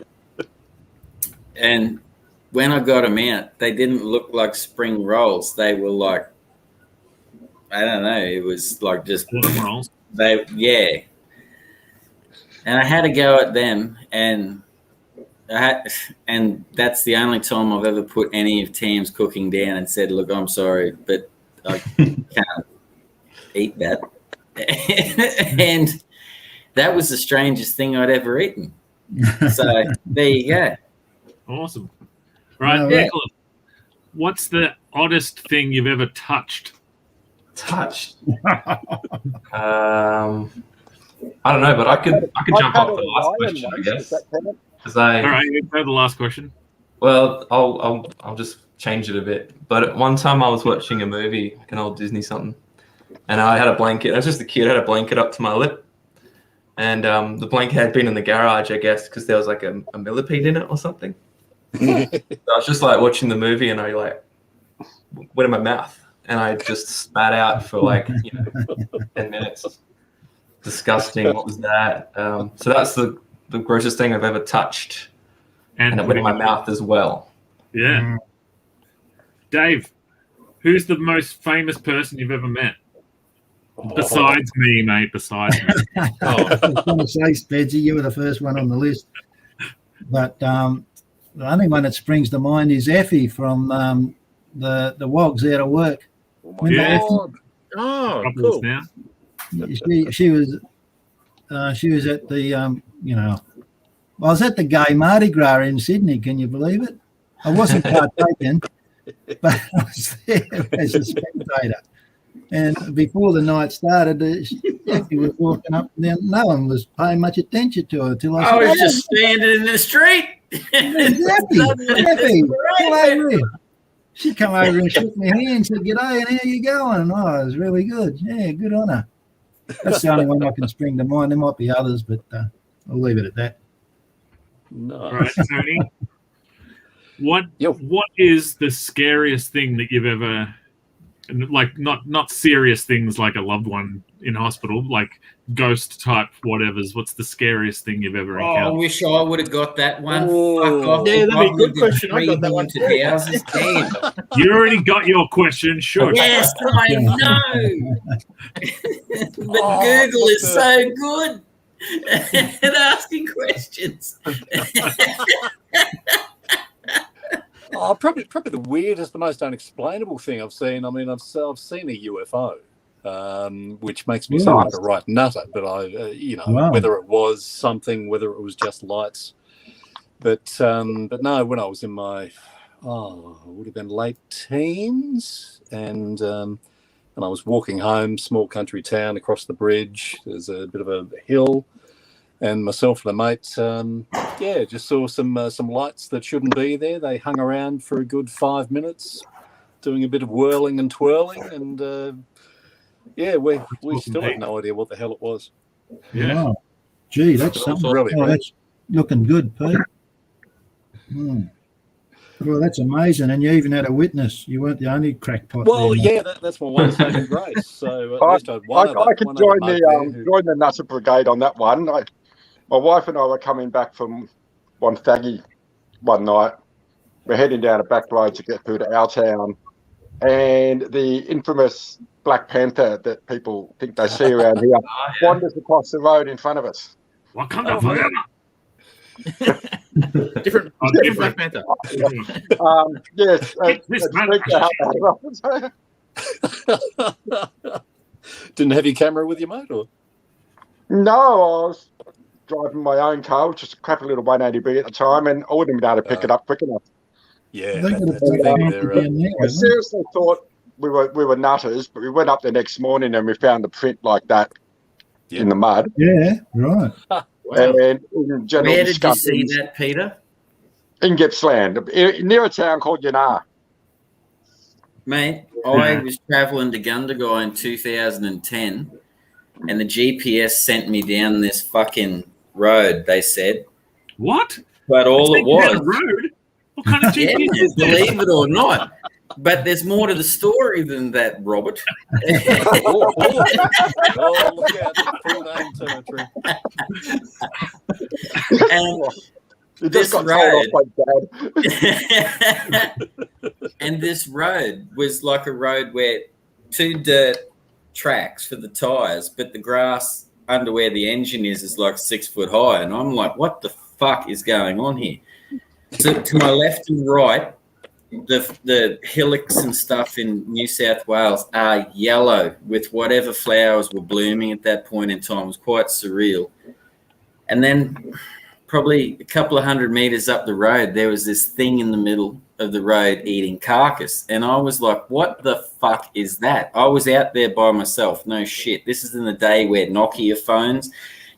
And when I got them out, they didn't look like spring rolls. They were like, I don't know. It was like just Bottom rolls. yeah. And I had to go at them, and that's the only time I've ever put any of Tam's cooking down and said, "Look, I'm sorry, but I can't eat that." And that was the strangest thing I'd ever eaten. So there you go. Awesome. Right, No, yeah. Nicholas, what's the oddest thing you've ever touched? Touched. I don't know, but I could jump off the last question, I guess. Because All right, you know the last question. well, I'll just change it a bit. But at one time I was watching a movie, like an old Disney something, and I had a blanket. I was just a kid. I had a blanket up to my lip, and the blanket had been in the garage, I guess, because there was like a millipede in it or something. So I was just like watching the movie, and I like went in my mouth, and I just spat out for like 10 minutes. Disgusting. What was that? So that's the grossest thing I've ever touched, and it went in my mouth as well. Yeah. Dave, who's the most famous person you've ever met? Besides me, mate. Besides me. I was going to say, Spedgy, you were the first one on the list. But the only one that springs to mind is Effie from the Wogs Out of Work. Oh my Yeah. God. Oh, Couples cool. now. She was at the I was at the Gay Mardi Gras in Sydney. Can you believe it? I wasn't partaking, but I was there as a spectator. And before the night started, Effie was walking up and down. No one was paying much attention to her till I I said, was just standing in the street. Effie, come over here. She come over and shook my hand and said, "G'day, and how you going?" Oh, it was really good. Yeah, good on her. That's the only one I can spring to mind. There might be others, but I'll leave it at that. No. All right, Tony. What Yo. what is the scariest thing that you've ever, like, not serious things like a loved one in hospital, like ghost type whatevers? What's the scariest thing you've ever Oh, I encountered? wish I would have got that one. Oh. Fuck off. Yeah, that'd be a I've good lived question. I got that 3 one haunted too. houses. Damn. You already got your question, sure. Yes, I know. But Google is so good at asking questions. Oh, probably the weirdest, the most unexplainable thing I've seen. I mean, I've seen a UFO, which makes me sound like a right nutter. But Wow. whether it was something, whether it was just lights. But no, when I was in my it would have been late teens, and I was walking home, small country town across the bridge. There's a bit of a hill. And myself and a mate, just saw some lights that shouldn't be there. They hung around for a good 5 minutes, doing a bit of whirling and twirling, and we still have no idea what the hell it was. Yeah. Wow. Gee, that's something. Really, Oh, that's looking good, Pete. Well, that's amazing. And you even had a witness. You weren't the only crackpot. Well, there, yeah, that's my one saving grace. So at least I had one I could other join mate there who- join the Nutter Brigade on that one. My wife and I were coming back from one faggy one night. We're heading down a back road to get through to our town, and the infamous Black Panther that people think they see around here wanders across the road in front of us. Wakanda forever. Different different. Black Panther. Yes, This man- Didn't have your camera with you, mate, or? No, I was driving my own car, which was a crappy little 180B at the time, and I wouldn't have been able to pick it up quick enough. Yeah, They could have that's the put thing. it They're, down there, I wasn't it? seriously thought we were nutters, but we went up the next morning and we found the print like that in the mud. Yeah, right. Wow. And in general Where did you see discussions that, Peter? in Gippsland, near a town called Yanar. Mate, I was travelling to Gundagai in 2010, and the GPS sent me down this fucking road, they said. What? But all it Down the was, road? What kind of yeah, GPS is this? believe it or not. But there's more to the story than that, Robert. Oh, look out, full name territory. And You this just got told off by Dad. and this road was like a road where 2 dirt tracks for the tires, but the grass under where the engine is like 6 foot high. And I'm like, what the fuck is going on here? To my left and right, the hillocks and stuff in New South Wales are yellow with whatever flowers were blooming at that point in time. It was quite surreal. And then probably a couple of 100 meters up the road, there was this thing in the middle of the road eating carcass. And I was like, what the fuck is that? I was out there by myself. No shit. This is in the day where Nokia phones,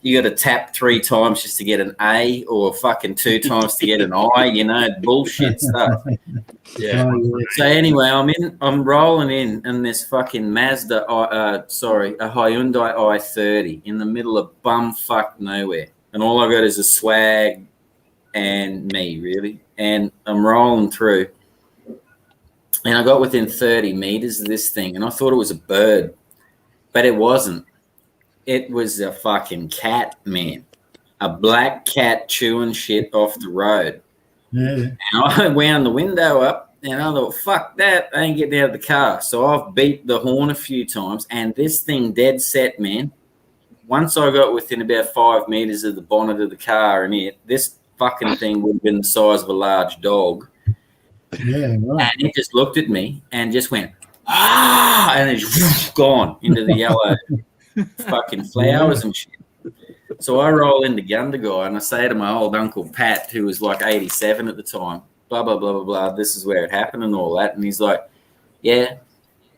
you got to tap 3 times just to get an A or fucking 2 times to get an I, bullshit stuff. Yeah. So anyway, I'm rolling in this fucking Mazda, a Hyundai i30 in the middle of bumfuck nowhere. And all I got is a swag and me, really. And I'm rolling through. And I got within 30 meters of this thing, and I thought it was a bird. But it wasn't. It was a fucking cat, man. A black cat chewing shit off the road. Yeah. And I wound the window up, and I thought, fuck that, I ain't getting out of the car. So I've beat the horn a few times, and this thing dead set, man. Once I got within about 5 meters of the bonnet of the car, and this fucking thing would have been the size of a large dog. Yeah, right. And it just looked at me and just went, ah, and it's gone into the yellow fucking flowers and shit. So I roll into Gundagai and I say to my old Uncle Pat, who was like 87 at the time, blah, blah, blah, blah, blah, this is where it happened and all that. And he's like, yeah,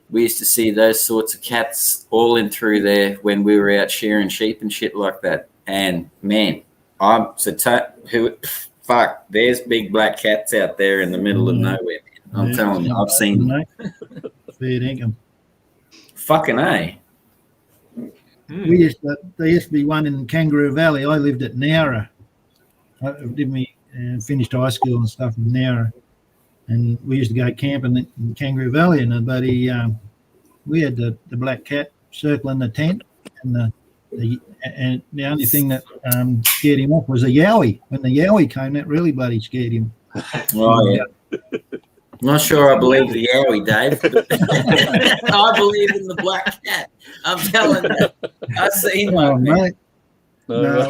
we used to see those sorts of cats all in through there when we were out shearing sheep and shit like that. And, man, fuck, there's big black cats out there in the middle of nowhere. I'm telling you, I've seen them. Fair dinkum. Fucking A. There used to be one in Kangaroo Valley. I lived at Nowra. I finished high school and stuff in Nowra, and we used to go camping in Kangaroo Valley. And we had the black cat circling the tent, and the only thing that scared him off was a yowie. When the yowie came, that really bloody scared him. Oh yeah. Not sure I believe the yowie, Dave. I believe in the black cat. I'm telling you. I've seen one. Mate. Yeah,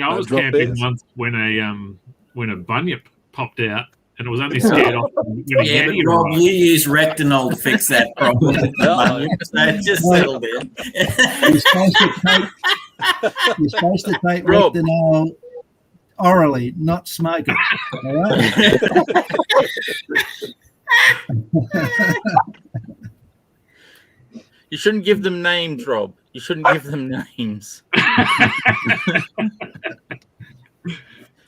I was camping once when a bunyip popped out, and it was only scared off. Yeah, but Rob, you use Rectinol to fix that problem. So just settle down. You're supposed to take Rectinol orally, not smoke it. All right? You shouldn't give them names, Rob. You shouldn't give them names.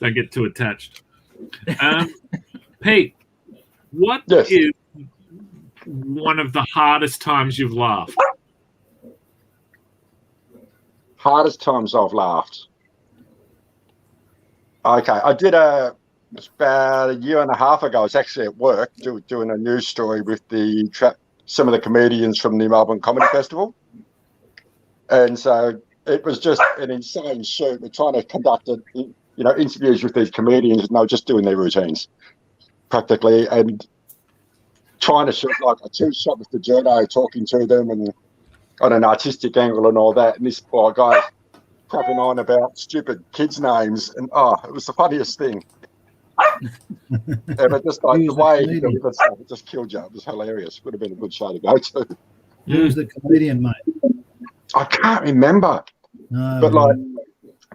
Don't get too attached. Pete, what is one of the hardest times you've laughed? Hardest times I've laughed. Okay, I did it's about a year and a half ago. I was actually at work doing a news story with some of the comedians from the Melbourne Comedy Festival. And so it was just an insane shoot. We're trying to conduct interviews with these comedians, and they were just doing their routines practically, and trying to shoot like a two-shot with the journo talking to them and on an artistic angle and all that. And this poor guy crapping on about stupid kids' names, and it was the funniest thing. But just like the way he delivered stuff, it just killed you. It was hilarious. Would have been a good show to go to. Who's the comedian, mate? I can't remember. No, but like,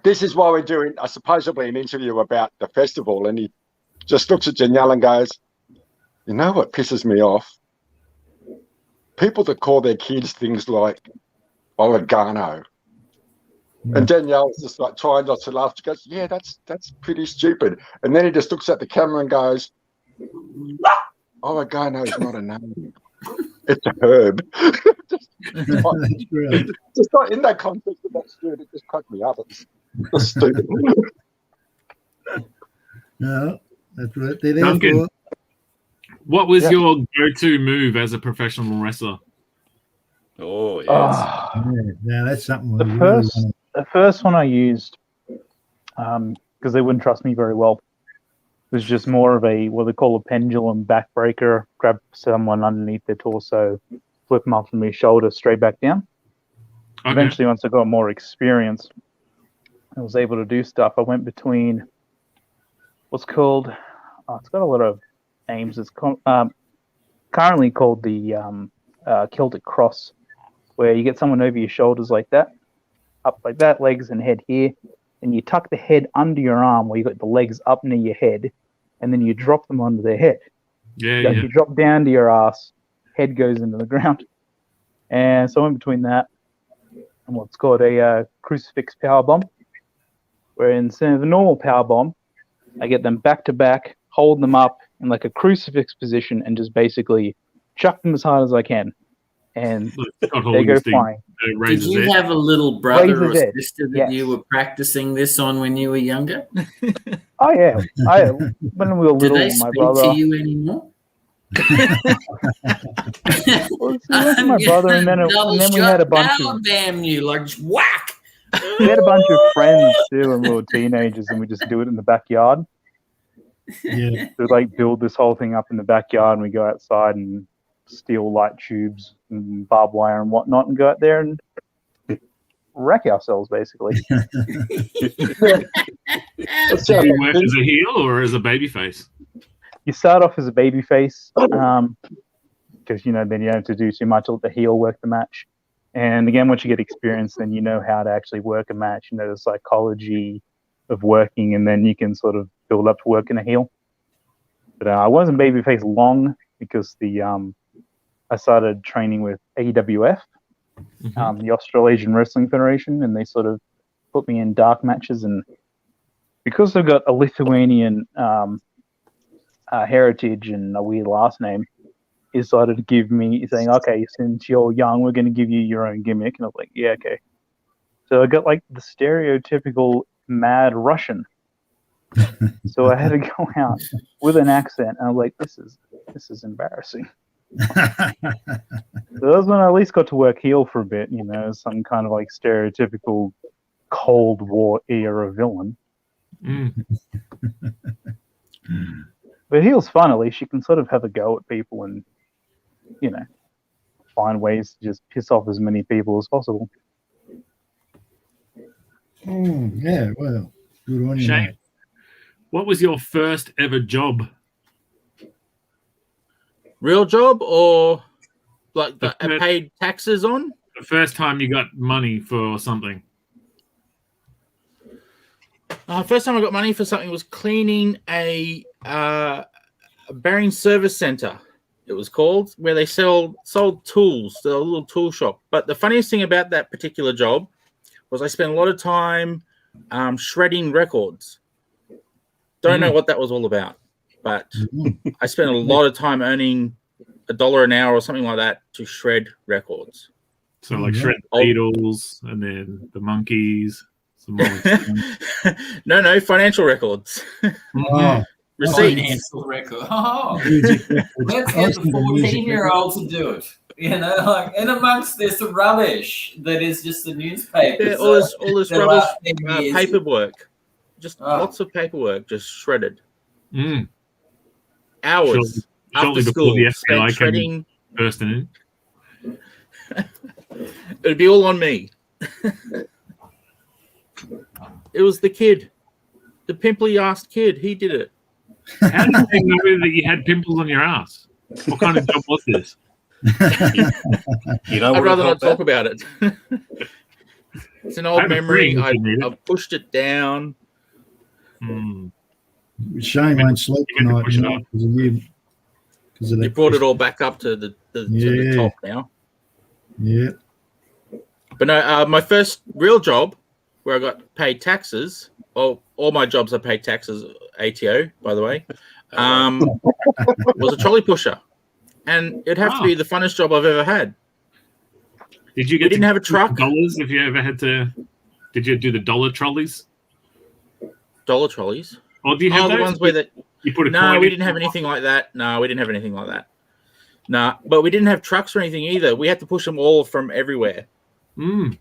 this is why we're doing supposedly an interview about the festival, and he just looks at Danielle and goes, "You know what pisses me off? People that call their kids things like oregano." And Danielle was just like trying not to laugh. She goes, "Yeah, that's pretty stupid." And then he just looks at the camera and goes, "Oregano is not a name. It's a herb." just not in that context of that stupid. It just cracked me up. It's just stupid. No, that's right. Duncan, what was your go-to move as a professional wrestler? Oh, yes. Yeah, that's something. The first one I used, because they wouldn't trust me very well, was just more of what they call a pendulum backbreaker. Grab someone underneath their torso, flip them up from your shoulder straight back down. Okay. Eventually, once I got more experience, I was able to do stuff. I went between what's called, it's got a lot of names. It's currently called the Celtic Cross, where you get someone over your shoulders like that, up like that, legs and head here, and you tuck the head under your arm where you got the legs up near your head, and then you drop them onto their head. You drop down to your ass, head goes into the ground. And so in between that and what's called a crucifix power bomb, where instead of a normal power bomb, I get them back to back, hold them up in like a crucifix position, and just basically chuck them as hard as I can. And they go flying. Did you have a little brother or sister that you were practicing this on when you were younger? Oh yeah, when we were little, do they my speak brother. to you anymore? My brother, and then we had a bunch of. Damn you! Like whack. We had a bunch of friends too, when we were teenagers, and we just do it in the backyard. Yeah, we like build this whole thing up in the backyard, and we go outside and steal light tubes and barbed wire and whatnot, and go out there and wreck ourselves, basically. That sounds Did you like work as a heel or as a babyface? You start off as a babyface because then you don't have to do too much. Let the heel work the match. And again, once you get experience, then you know how to actually work a match. You know the psychology of working, and then you can sort of build up to working a heel. But I wasn't babyface long because I started training with AWF, the Australasian Wrestling Federation, and they sort of put me in dark matches. And because I've got a Lithuanian heritage and a weird last name, he started to give me saying, okay, since you're young, we're going to give you your own gimmick. And I was like, yeah, okay. So I got like the stereotypical mad Russian. So I had to go out with an accent. And I was like, this is embarrassing. So that's when I at least got to work heel for a bit, some kind of like stereotypical Cold War era villain. But heel's fun, at least. You can sort of have a go at people and, find ways to just piss off as many people as possible. Oh, yeah, well, good on you. Shane, mate. what was your first ever job? Real job or like The I first- paid taxes on? The first time you got money for something? First time I got money for something was cleaning a bearing service center. It was called, where they sold tools, the little tool shop. But the funniest thing about that particular job was I spent a lot of time shredding records. Don't know what that was all about, but I spent a lot of time earning $1 an hour or something like that to shred records. So like shred the Beatles and then the Monkeys. Some more No, financial records. Oh, Receipts. Financial record. Oh, music records. let's I get the think music 14-year-old to do it. And amongst this rubbish that is just the newspapers. Yeah, all this the rubbish last 10 years. paperwork. Just Oh. lots of paperwork, just shredded. Mm. Hours Shortly after before school, the FBI spent came shredding. bursting in. It'd be all on me. It was the kid, the pimply-assed kid. He did it. How did they know that you had pimples on your ass? What kind of job was this? You know, I'd what rather it not helped talk out? about it. It's an I old have a memory. friend who did I pushed it down. Mm. Shane won't sleep You had to tonight push it up. because of you. Because of You that. brought it all back up to the Yeah. top now. Yeah. But no, my first real job where I got paid taxes. Well, all my jobs I paid taxes. ATO, by the way, was a trolley pusher, and it'd have to be the funnest job I've ever had. Did you We get didn't have a truck. dollars if you ever had to? Did you do the dollar trolleys? Dollar trolleys. Or do you have Oh, the those? ones where that. You put a No, coin we in? didn't have anything like that. No, we didn't have anything like that. No, but we didn't have trucks or anything either. We had to push them all from everywhere. Mm.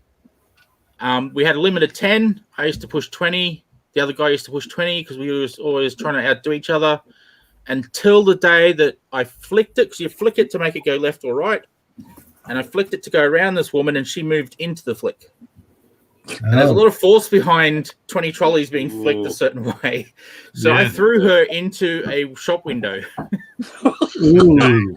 We had a limit of 10. I used to push 20. The other guy used to push 20 because we were always trying to outdo each other until the day that I flicked it, because you flick it to make it go left or right. And I flicked it to go around this woman, and she moved into the flick. And there's a lot of force behind 20 trolleys being flicked a certain way. So I Yeah. threw her into a shop window. Ooh.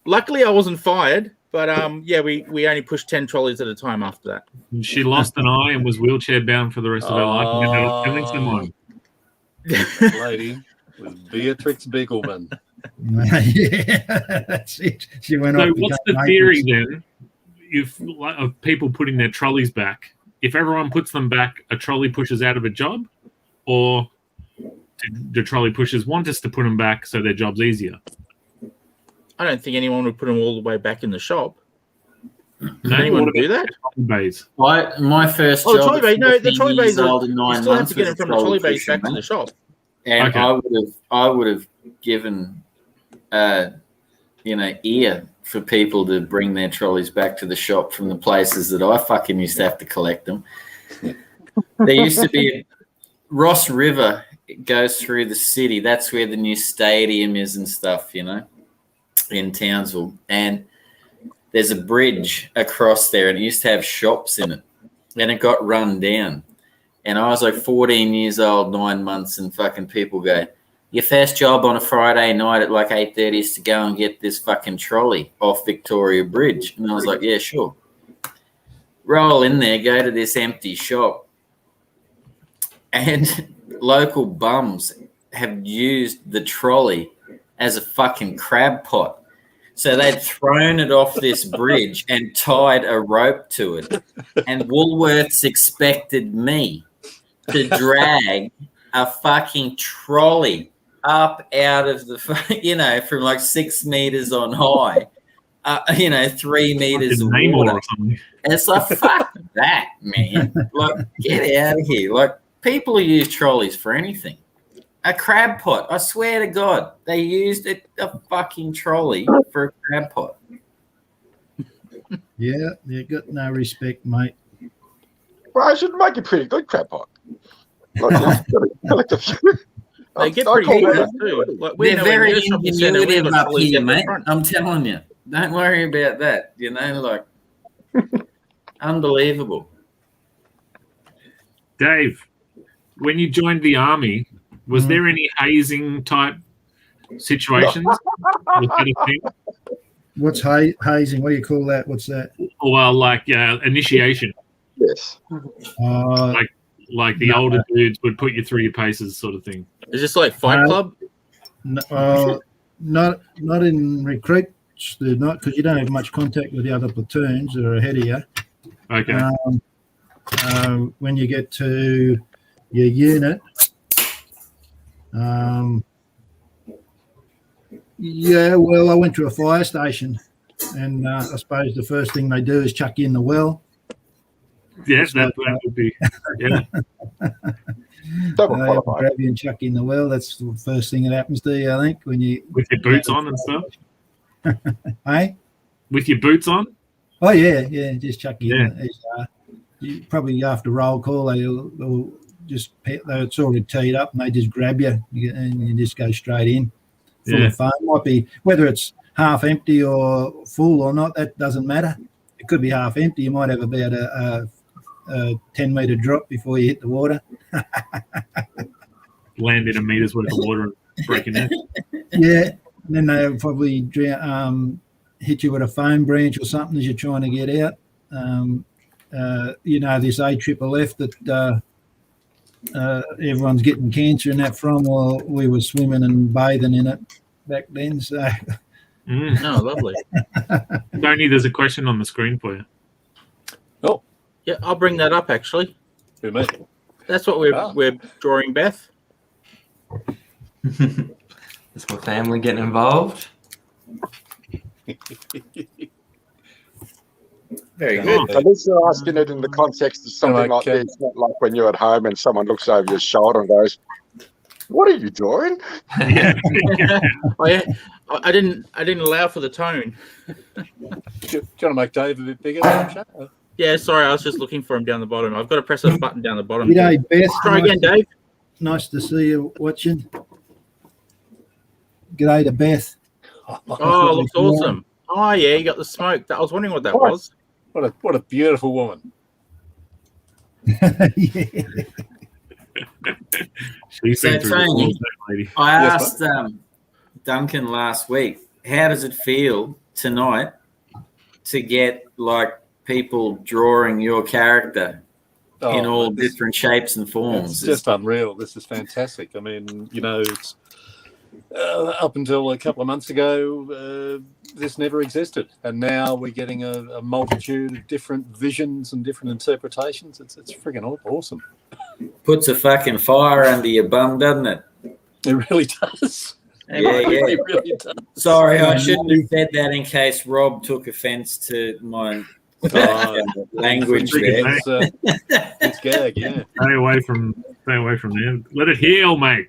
Luckily, I wasn't fired. But yeah, we only pushed 10 trolleys at a time after that. She lost an eye and was wheelchair bound for the rest of her life. And ended up killing someone. This lady was Beatrix Bigelman. Yeah, that's it. She went So off. what's the theory then? If of people putting their trolleys back, if everyone puts them back, a trolley pushes out of a job, or do trolley pushers want us to put them back so their job's easier? I don't think anyone would put them all the way back in the shop. No, Anyone what would do about that? trolley bays? My first Oh, the job trolley bay. No, the trolley bays. old and You 9 still have months to get was them a from the trolley bays pusher, back to mate. the shop. And Okay. I would have given ear for people to bring their trolleys back to the shop from the places that I fucking used to have to collect them. There used to be Ross River. It goes through the city. That's where the new stadium is and stuff, in Townsville. And there's a bridge across there, and it used to have shops in it. And it got run down. And I was like 14 years old, 9 months, and fucking people go, your first job on a Friday night at like 8:30 is to go and get this fucking trolley off Victoria Bridge. And I was like, yeah, sure. Roll in there, go to this empty shop, and local bums have used the trolley as a fucking crab pot. So they'd thrown it off this bridge and tied a rope to it. And Woolworths expected me to drag a fucking trolley up out of the, from like 6 meters on high, 3 meters of water. And it's like, fuck that, man. Like, get out of here. Like, people who use trolleys for anything. A crab pot. I swear to God, they used a fucking trolley for a crab pot. Yeah, you got no respect, mate. Well, I should make a pretty good crab pot. They get pretty good too. Like, they're very ingenuitive up here, mate. I'm telling you. Don't worry about that. Unbelievable. Dave, when you joined the army, was there any hazing type situations? Was that a thing? What's hazing? What do you call that? What's that? Well, like initiation. Yes. Like the older dudes would put you through your paces, sort of thing. Is this like Fight Club? Not in recruits. They're not, because you don't have much contact with the other platoons that are ahead of you. Okay. When you get to your unit, well, I went to a fire station, and I suppose the first thing they do is chuck you in the well. Yes, that would be, yeah. Grab you and chuck you in the well. That's the first thing that happens to you, I think, when you... With your boots on and stuff? Hey? With your boots on? Oh, yeah, just chuck you in. You probably after roll call, they'll they're sort of teed up and they just grab you and you just go straight in. Full of foam. Might be, whether it's half empty or full or not, that doesn't matter. It could be half empty. You might have about a 10-meter drop before you hit the water. Land in a meter's worth of water and break your neck. Yeah, and then they'll probably hit you with a foam branch or something as you're trying to get out. This AFFF that everyone's getting cancer and that from. Well, we were swimming and bathing in it back then. So, Oh, lovely. Tony, there's a question on the screen for you. Oh, yeah, I'll bring that up actually. who me? That's what we're drawing, Beth. Is my family getting involved? Very good. At least you're asking it in the context of something like this, not like when you're at home and someone looks over your shoulder and goes, "What are you doing?" Yeah. I didn't allow for the tone. Do you want to make Dave a bit bigger? Yeah, sorry, I was just looking for him down the bottom. I've got to press a button down the bottom. G'day, Beth. Try again, Dave. Nice to see you watching. G'day to Beth. Oh, looks awesome. Oh, yeah, you got the smoke. I was wondering what that was. What a beautiful woman. Yeah. She's been through the Tony, walls, that lady. I asked Duncan last week, how does it feel tonight to get like people drawing your character in all different shapes and forms? It's just unreal. This is fantastic. I mean, it's up until a couple of months ago, this never existed, and now we're getting a multitude of different visions and different interpretations. It's freaking awesome. Puts a fucking fire under your bum, doesn't it? It really does. Yeah. It really does. Sorry, I shouldn't have said that in case Rob took offence to my language there. It's gag, yeah. Stay away from there. Let it heal, mate.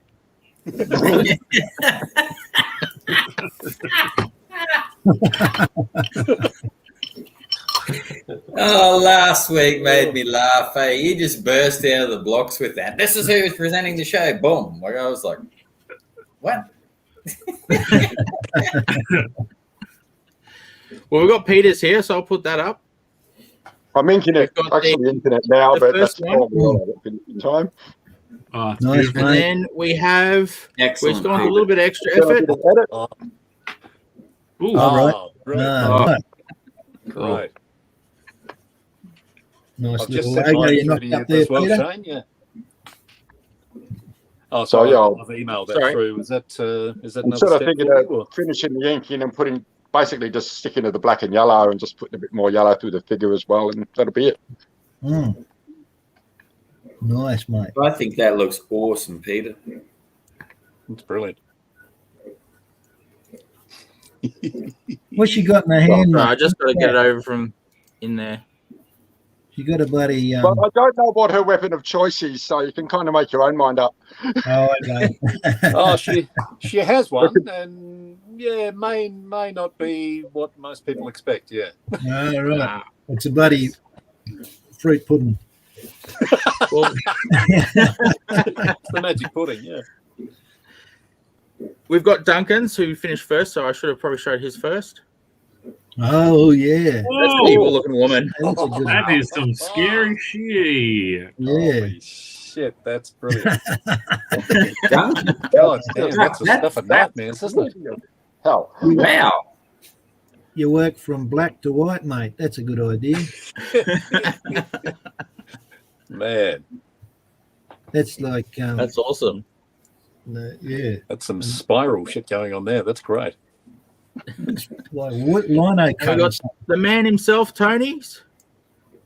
Oh, last week made me laugh. Hey, you just burst out of the blocks with that. This is who's presenting the show. Boom. Like, I was like, what? Well, we've got Peter's here, so I'll put that up. I'm internet, We've got actually internet now, the but that's first one. probably all I've been in time. Oh, it's Nice, beautiful. And mate. then we have, Excellent. we're going to a little bit extra Got a effort. bit of edit. Oh, Ooh, All right. brilliant. Right. Cool. Right. Nice I've just little sent logo mine you through knocked to you up there, as well, Peter. Shane. Yeah. Oh, So, sorry. yeah, I've emailed that Sorry. through. Is that I'm another sort of step thinking for of you, or? finishing the ink in and putting, basically just sticking to the black and yellow and just putting a bit more yellow through the figure as well, and that'll be it. Mm. Nice, mate. I think that looks awesome, Peter. It's brilliant. What's she got in her hand, No, mate? I just got to get it over from in there. She got a bloody. But I don't know what her weapon of choice is, so you can kind of make your own mind up. Oh, okay. Oh, she has one, and yeah, may not be what most people expect. Yeah. All right. It's a bloody fruit pudding. Well, It's the magic pudding. Yeah. we've got Duncan's who finished first, so I should have probably showed his first. Oh, yeah. That's an Whoa, evil-looking woman. That's a good one. that is some scary shit. Yeah. Holy shit, that's brilliant. Duncan. God damn, that's the stuff of nightmares, isn't it? Hell, Wow. You work from black to white, mate. That's a good idea. Man, That's like, That's awesome. yeah, that's some spiral shit going on there. That's great. like lino And we cut. got the man himself, Tony's.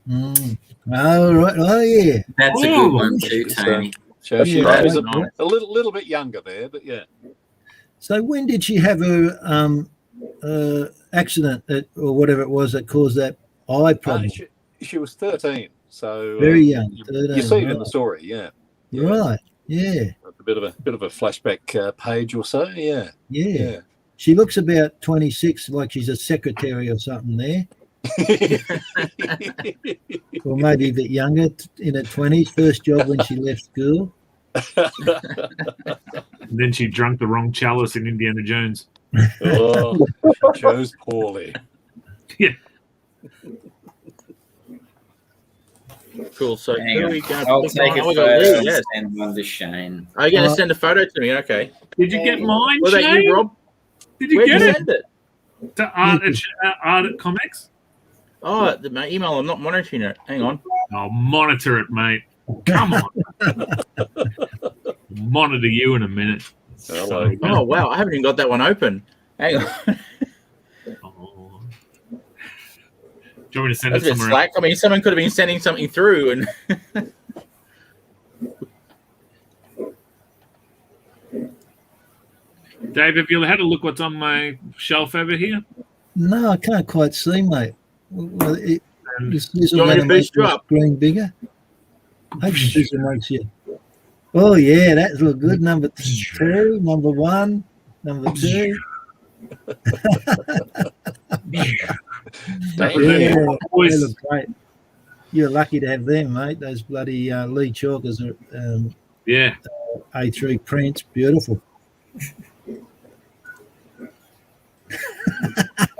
Mm. Oh, right. Oh, yeah. That's a Oh, good one too, Tony. So she Yeah, was nice. a little bit younger there, but yeah. So when did she have her accident or whatever it was that caused that eye problem? She was 13, so Very young. You 13, see it in right. the story, yeah. Right. Yeah. A bit of a flashback page or so, yeah. Yeah. She looks about 26, like she's a secretary or something there. Or maybe a bit younger, in her 20s, first job when she left school. And then she drank the wrong chalice in Indiana Jones. Oh, she chose poorly. Cool. So Hang who are on. we going I'll to take a we photo got Lee, and yes. send one to Shane. Are you going to send a photo to me? Okay. Did you get mine, Was that Shane? you, Rob? Did you Where'd you get it? send it? To art at ComX? Oh, my email. I'm not monitoring it. Hang on. I'll monitor it, mate. Come on. Monitor you in a minute. Hello. Oh, wow. I haven't even got that one open. Hang on. Oh. Do you want me to send That's it a bit somewhere slack. I mean, someone could have been sending something through. And Dave, have you had a look what's on my shelf over here? No, I can't quite see, mate. Well, this you want me to boost you up? Screen bigger. Hope this makes you. Oh yeah, that's look good. Number 2, number 1, number 2. Yeah, they look great. You're lucky to have them, mate. Those bloody Lee Chalkers are Yeah. A3 prints, beautiful. you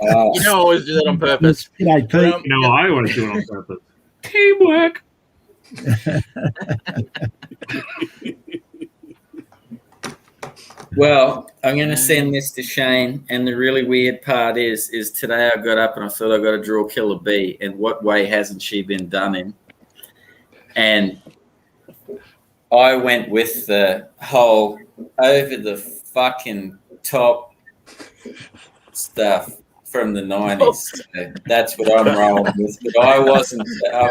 know, I always do that on purpose. G'day, Pete. No, I want to do it on purpose. Teamwork. Well, I'm going to send this to Shane, and the really weird part is today I got up and I thought I got to draw Killer Bea, and what way hasn't she been done in? And I went with the whole over the fucking top stuff from the 90s. So that's what I'm rolling with. But I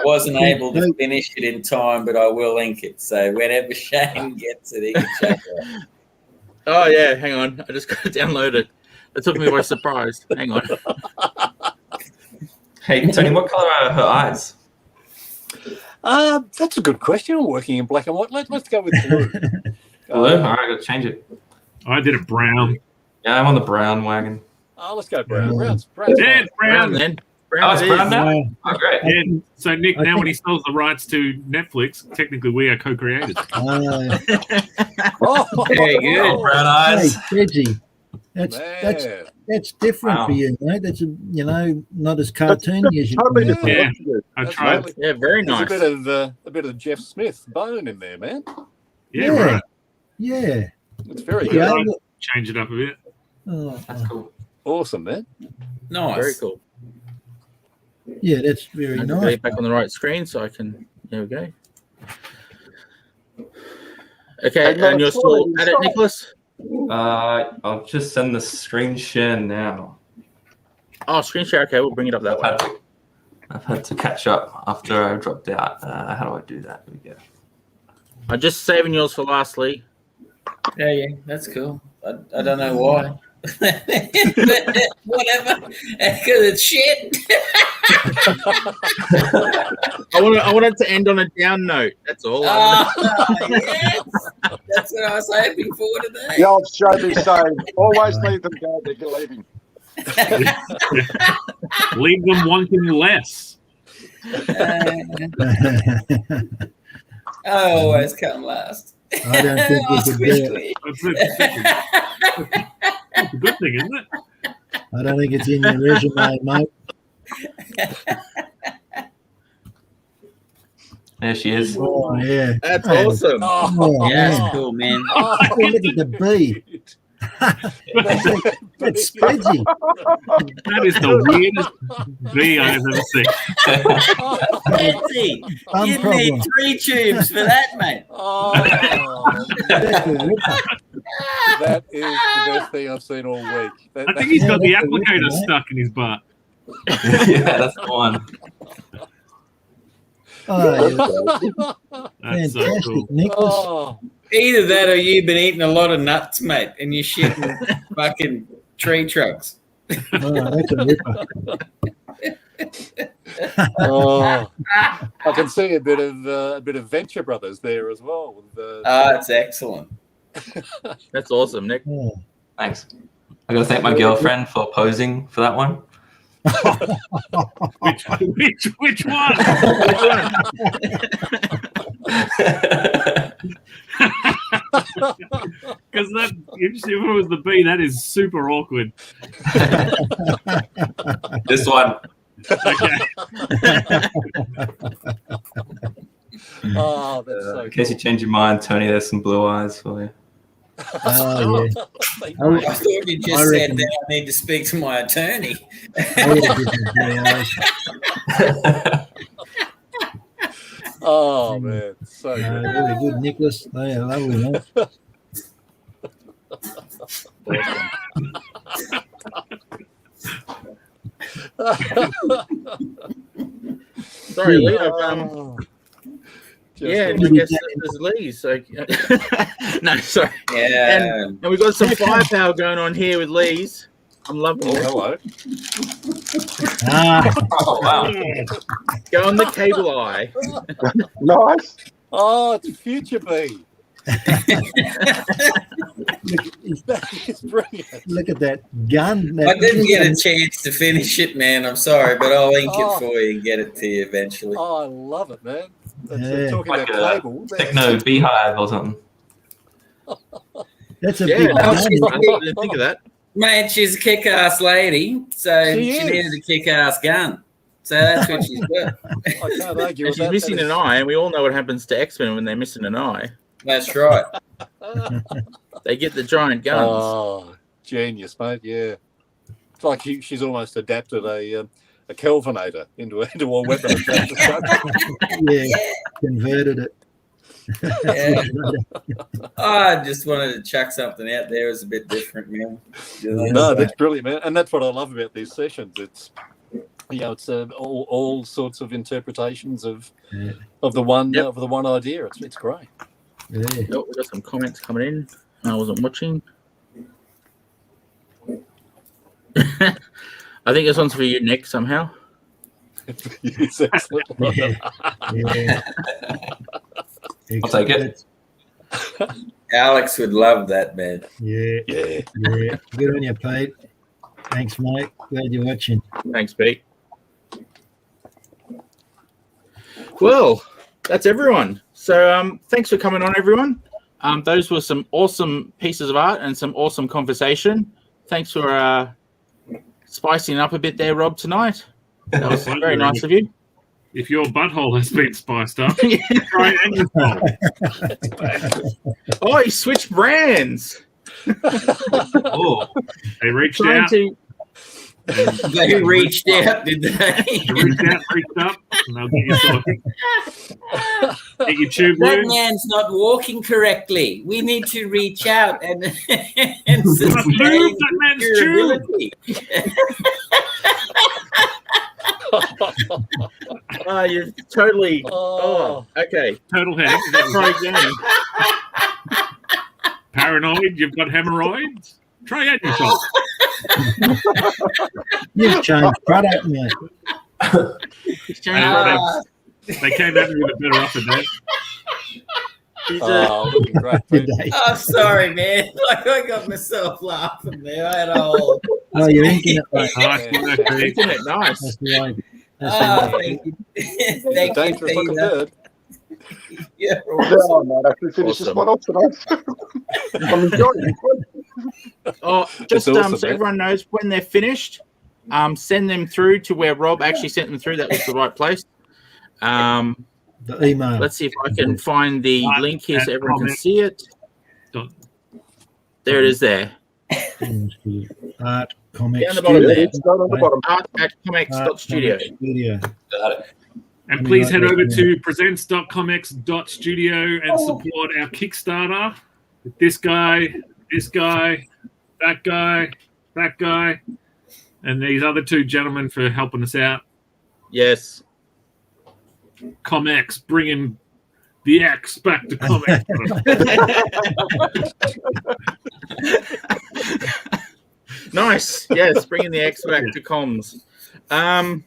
wasn't able to finish it in time, but I will ink it. So whenever Shane gets it, he can check it out. Oh, yeah. Hang on. I just got to download it. That took me by surprise. Hang on. Hey, Tony, what color are her eyes? That's a good question. I'm working in black and white. Let's go with blue. Blue? All right, I got to change it. I did it brown. Yeah, I'm on the brown wagon. Let's go brown. Brown's Yeah, it's brown. Then. Oh, Brown it's it brown is. now? Wow. Oh, great. Yeah. So, Nick, now when he sells the rights to Netflix, technically we are co-creators. Oh, Very good. Oh, brown Hey, eyes. Reggie, that's That's different Wow. for you, mate. That's not as cartoony as you. Totally can different. Yeah. look to I you. tried. Yeah, very There's nice. a bit of Jeff Smith bone in there, man. Yeah, Yeah. right. Yeah. It's very Yeah. good. Right. Change it up a bit. That's cool. Awesome, man. Nice. Very cool. Yeah, that's very And nice. back on the right screen so I can. There we go. Okay, Hey, and you're still at it, stop. Nicholas? I'll just send the screen share now. Oh, screen share. Okay, we'll bring it up that way. I've had to catch up after I dropped out. How do I do that? Here we go. I'm just saving yours for lastly. Yeah, that's cool. I don't know why. Whatever. Because it's shit. I wanted to end on a down note. That's all. Yes. That's what I was hoping for today. The old Shelby saying, always leave them go, they're leaving. Leave them wanting less. I always come last. I don't think you could do it. That's a good thing, isn't it? I don't think it's in your resume, mate. There she is. Oh, yeah. That's awesome. Oh, Yeah, man. that's cool, man. Oh, look at the bee. That's spreadsy. That is the weirdest bee I've ever seen. Fancy. Thumb You problem. need 3 tubes for that, mate. Oh, That's a ripper. that is the best thing I've seen all week. I think he's got the that's a ripper, applicator mate. stuck in his butt. Yeah, that's the one. Oh, yeah. That's so Fantastic, cool. Nicholas. Oh, Either that or you've been eating a lot of nuts, mate, and you're shitting fucking tree trunks. Oh, that's a ripper. oh. I can see a bit of Venture Brothers there as well. With, It's excellent. That's awesome, Nick. Oh. Thanks. I got to thank my girlfriend for posing for that one. Which one? Because that, if it was the bee, that is super awkward. This one. Okay. oh, that's so In case you change your mind, Tony, there's some blue eyes for you. Oh, yeah. I thought you I just said reckon- that I need to speak to my attorney. I would have given it blue eyes. Oh man, so good. Really good, Nicholas. They are lovely, mate. Sorry, Lee. Oh, just Yeah, a- I guess there's Lee. So, no, sorry. Yeah. And we've got some firepower going on here with Lee's. I'm loving Oh, it. hello. Ah, Oh, wow. Go on the cable eye. Nice. Oh, it's Future Bee. That is brilliant. look at that gun. I didn't get a chance to finish it, man. I'm sorry, but I'll ink Oh. it for you and get it to you eventually. Oh, I love it, man. That's, Yeah. talking Like about a cable. techno beehive or something. That's a Yeah, big no, gun. I didn't think of that. Mate, she's a kick-ass lady, so She she is. needed a kick-ass gun. So that's what she's got. I can't argue And with she's that. missing That an is- eye, and we all know what happens to X-Men when they're missing an eye. That's right. They get the giant guns. Oh, genius, mate. Yeah. It's like she's almost adapted a Kelvinator into a weapon of mass destruction. Yeah, converted it. Yeah. I just wanted to chuck something out there. It's a bit different, man. You know? No, that's brilliant, man. And that's what I love about these sessions. It's it's all sorts of interpretations of Yeah. the one Yep. of the one idea. It's great. Yeah. Oh, we got some comments coming in. I wasn't watching. I think this one's for you, Nick, somehow. It's excellent. Yeah. Yeah. I'll take it. Alex would love that, man. Yeah. Yeah. Yeah. Good on you, Pete. Thanks, mate. Glad you're watching. Thanks, Pete. Well, that's everyone. So thanks for coming on, everyone. Those were some awesome pieces of art and some awesome conversation. Thanks for spicing up a bit there, Rob, tonight. That was very nice of you. If your butthole has been spiced up, try Angus. Oh, he switched brands. Oh, they reached Trying out. to They reached out, did they? They reached out, reached up, and they'll get you sorted. Get your tube That loose. man's not walking correctly. We need to reach out and Lube sustain that man's tube. durability. you're totally. Oh. Okay. Total headache. Is that Try right? again. Paranoid. You've got hemorrhoids. Try out your shot. You've changed product, mate. They came at me with a better offer, Dave. Looking great, mate. Oh, sorry, man. Like I got myself laughing there. I had a whole. Oh, you're inking it, mate. Nice work, Dave. Isn't it nice? That's the way. Oh, thank you. Thank you, Dangerous looking Peter. bird. Yeah. I might actually finish this one off tonight. I'm enjoying it. Oh, just It's awesome, so man. everyone knows when they're finished, send them through to where Rob actually sent them through. That was the right place. The email. Let's see if I can find the link here so everyone can ComX. see it. There it is there. Art ComX Down the bottom there. It's down on the bottom. art@comx.studio. Studio. Got it. And please head over to presents.comx.studio and support our Kickstarter. This guy, that guy, and these other two gentlemen for helping us out. Yes. ComX, bringing the X back to ComX. Nice. Yes, bringing the X back to comms. Thank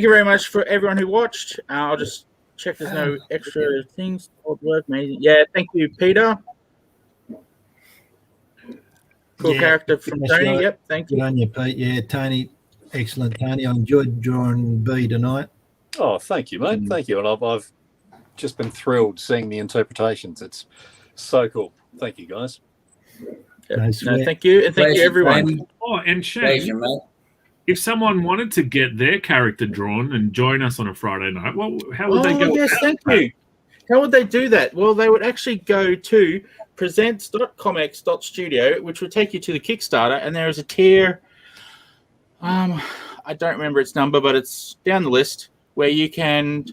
you very much for everyone who watched. I'll just check there's no extra things. Good work, amazing. Yeah, thank you, Peter. Cool Yeah, character from that's Tony. right. Yep, thank Good you. on you, Pete. Yeah, Tony. Excellent, Tony. I enjoyed drawing B tonight. Oh, thank you, mate. Thank you. And I've just been thrilled seeing the interpretations. It's so cool. Thank you, guys. No, sweat. thank you, and thank you, Pleasure, everyone. Tony. Oh, and Pleasure, Shane, mate. if someone wanted to get their character drawn and join us on a Friday night, well, how would they go? Yes, about thank that? you. How would they do that? Well, they would actually go to presents.comx.studio, which would take you to the Kickstarter, and there is a tier. I don't remember its number, but it's down the list where you can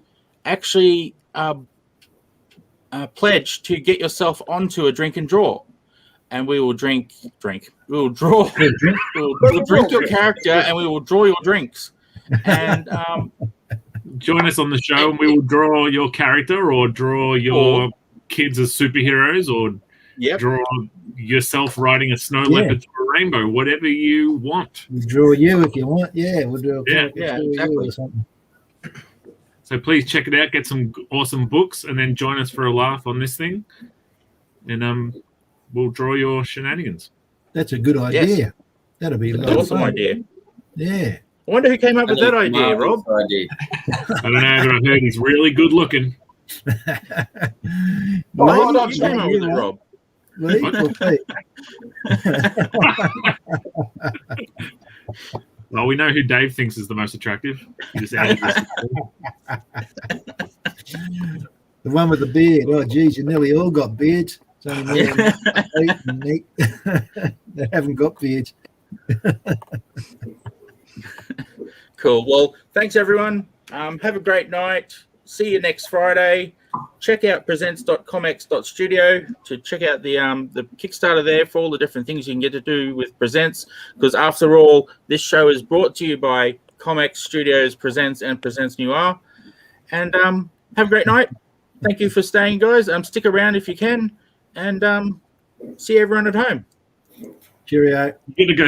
actually pledge to get yourself onto a drink and draw, and we will drink. We will draw. we'll drink your character, and we will draw your drinks. And Join us on the show, and we will draw your character, or draw your kids as superheroes, or yep. draw yourself riding a snow leopard through a rainbow. Whatever you want. We'll draw you if you want. Yeah, we'll do a Yeah, draw you exactly. or something. So please check it out. Get some awesome books, and then join us for a laugh on this thing, and we'll draw your shenanigans. That's a good idea. Yes. That'll be a lot An of awesome fun. idea. Yeah. I wonder who came up with that idea, Rob. Idea. I don't know, but I heard he's really good looking. Well, Lee, you came up with it, Rob. Lee or Pete? Well, we know who Dave thinks is the most attractive. He just added this. The one with the beard. Oh, geez, you nearly all got beards. It's only me and Pete and Nick that haven't got beards. Cool. Well, thanks everyone. Have a great night. See you next Friday. Check out presents.comx.studio to check out the Kickstarter there for all the different things you can get to do with Presents. Because after all, this show is brought to you by ComX Studios Presents and Presents Noir. And have a great night. Thank you for staying, guys. Stick around if you can. And see everyone at home. Cheerio. You're gonna go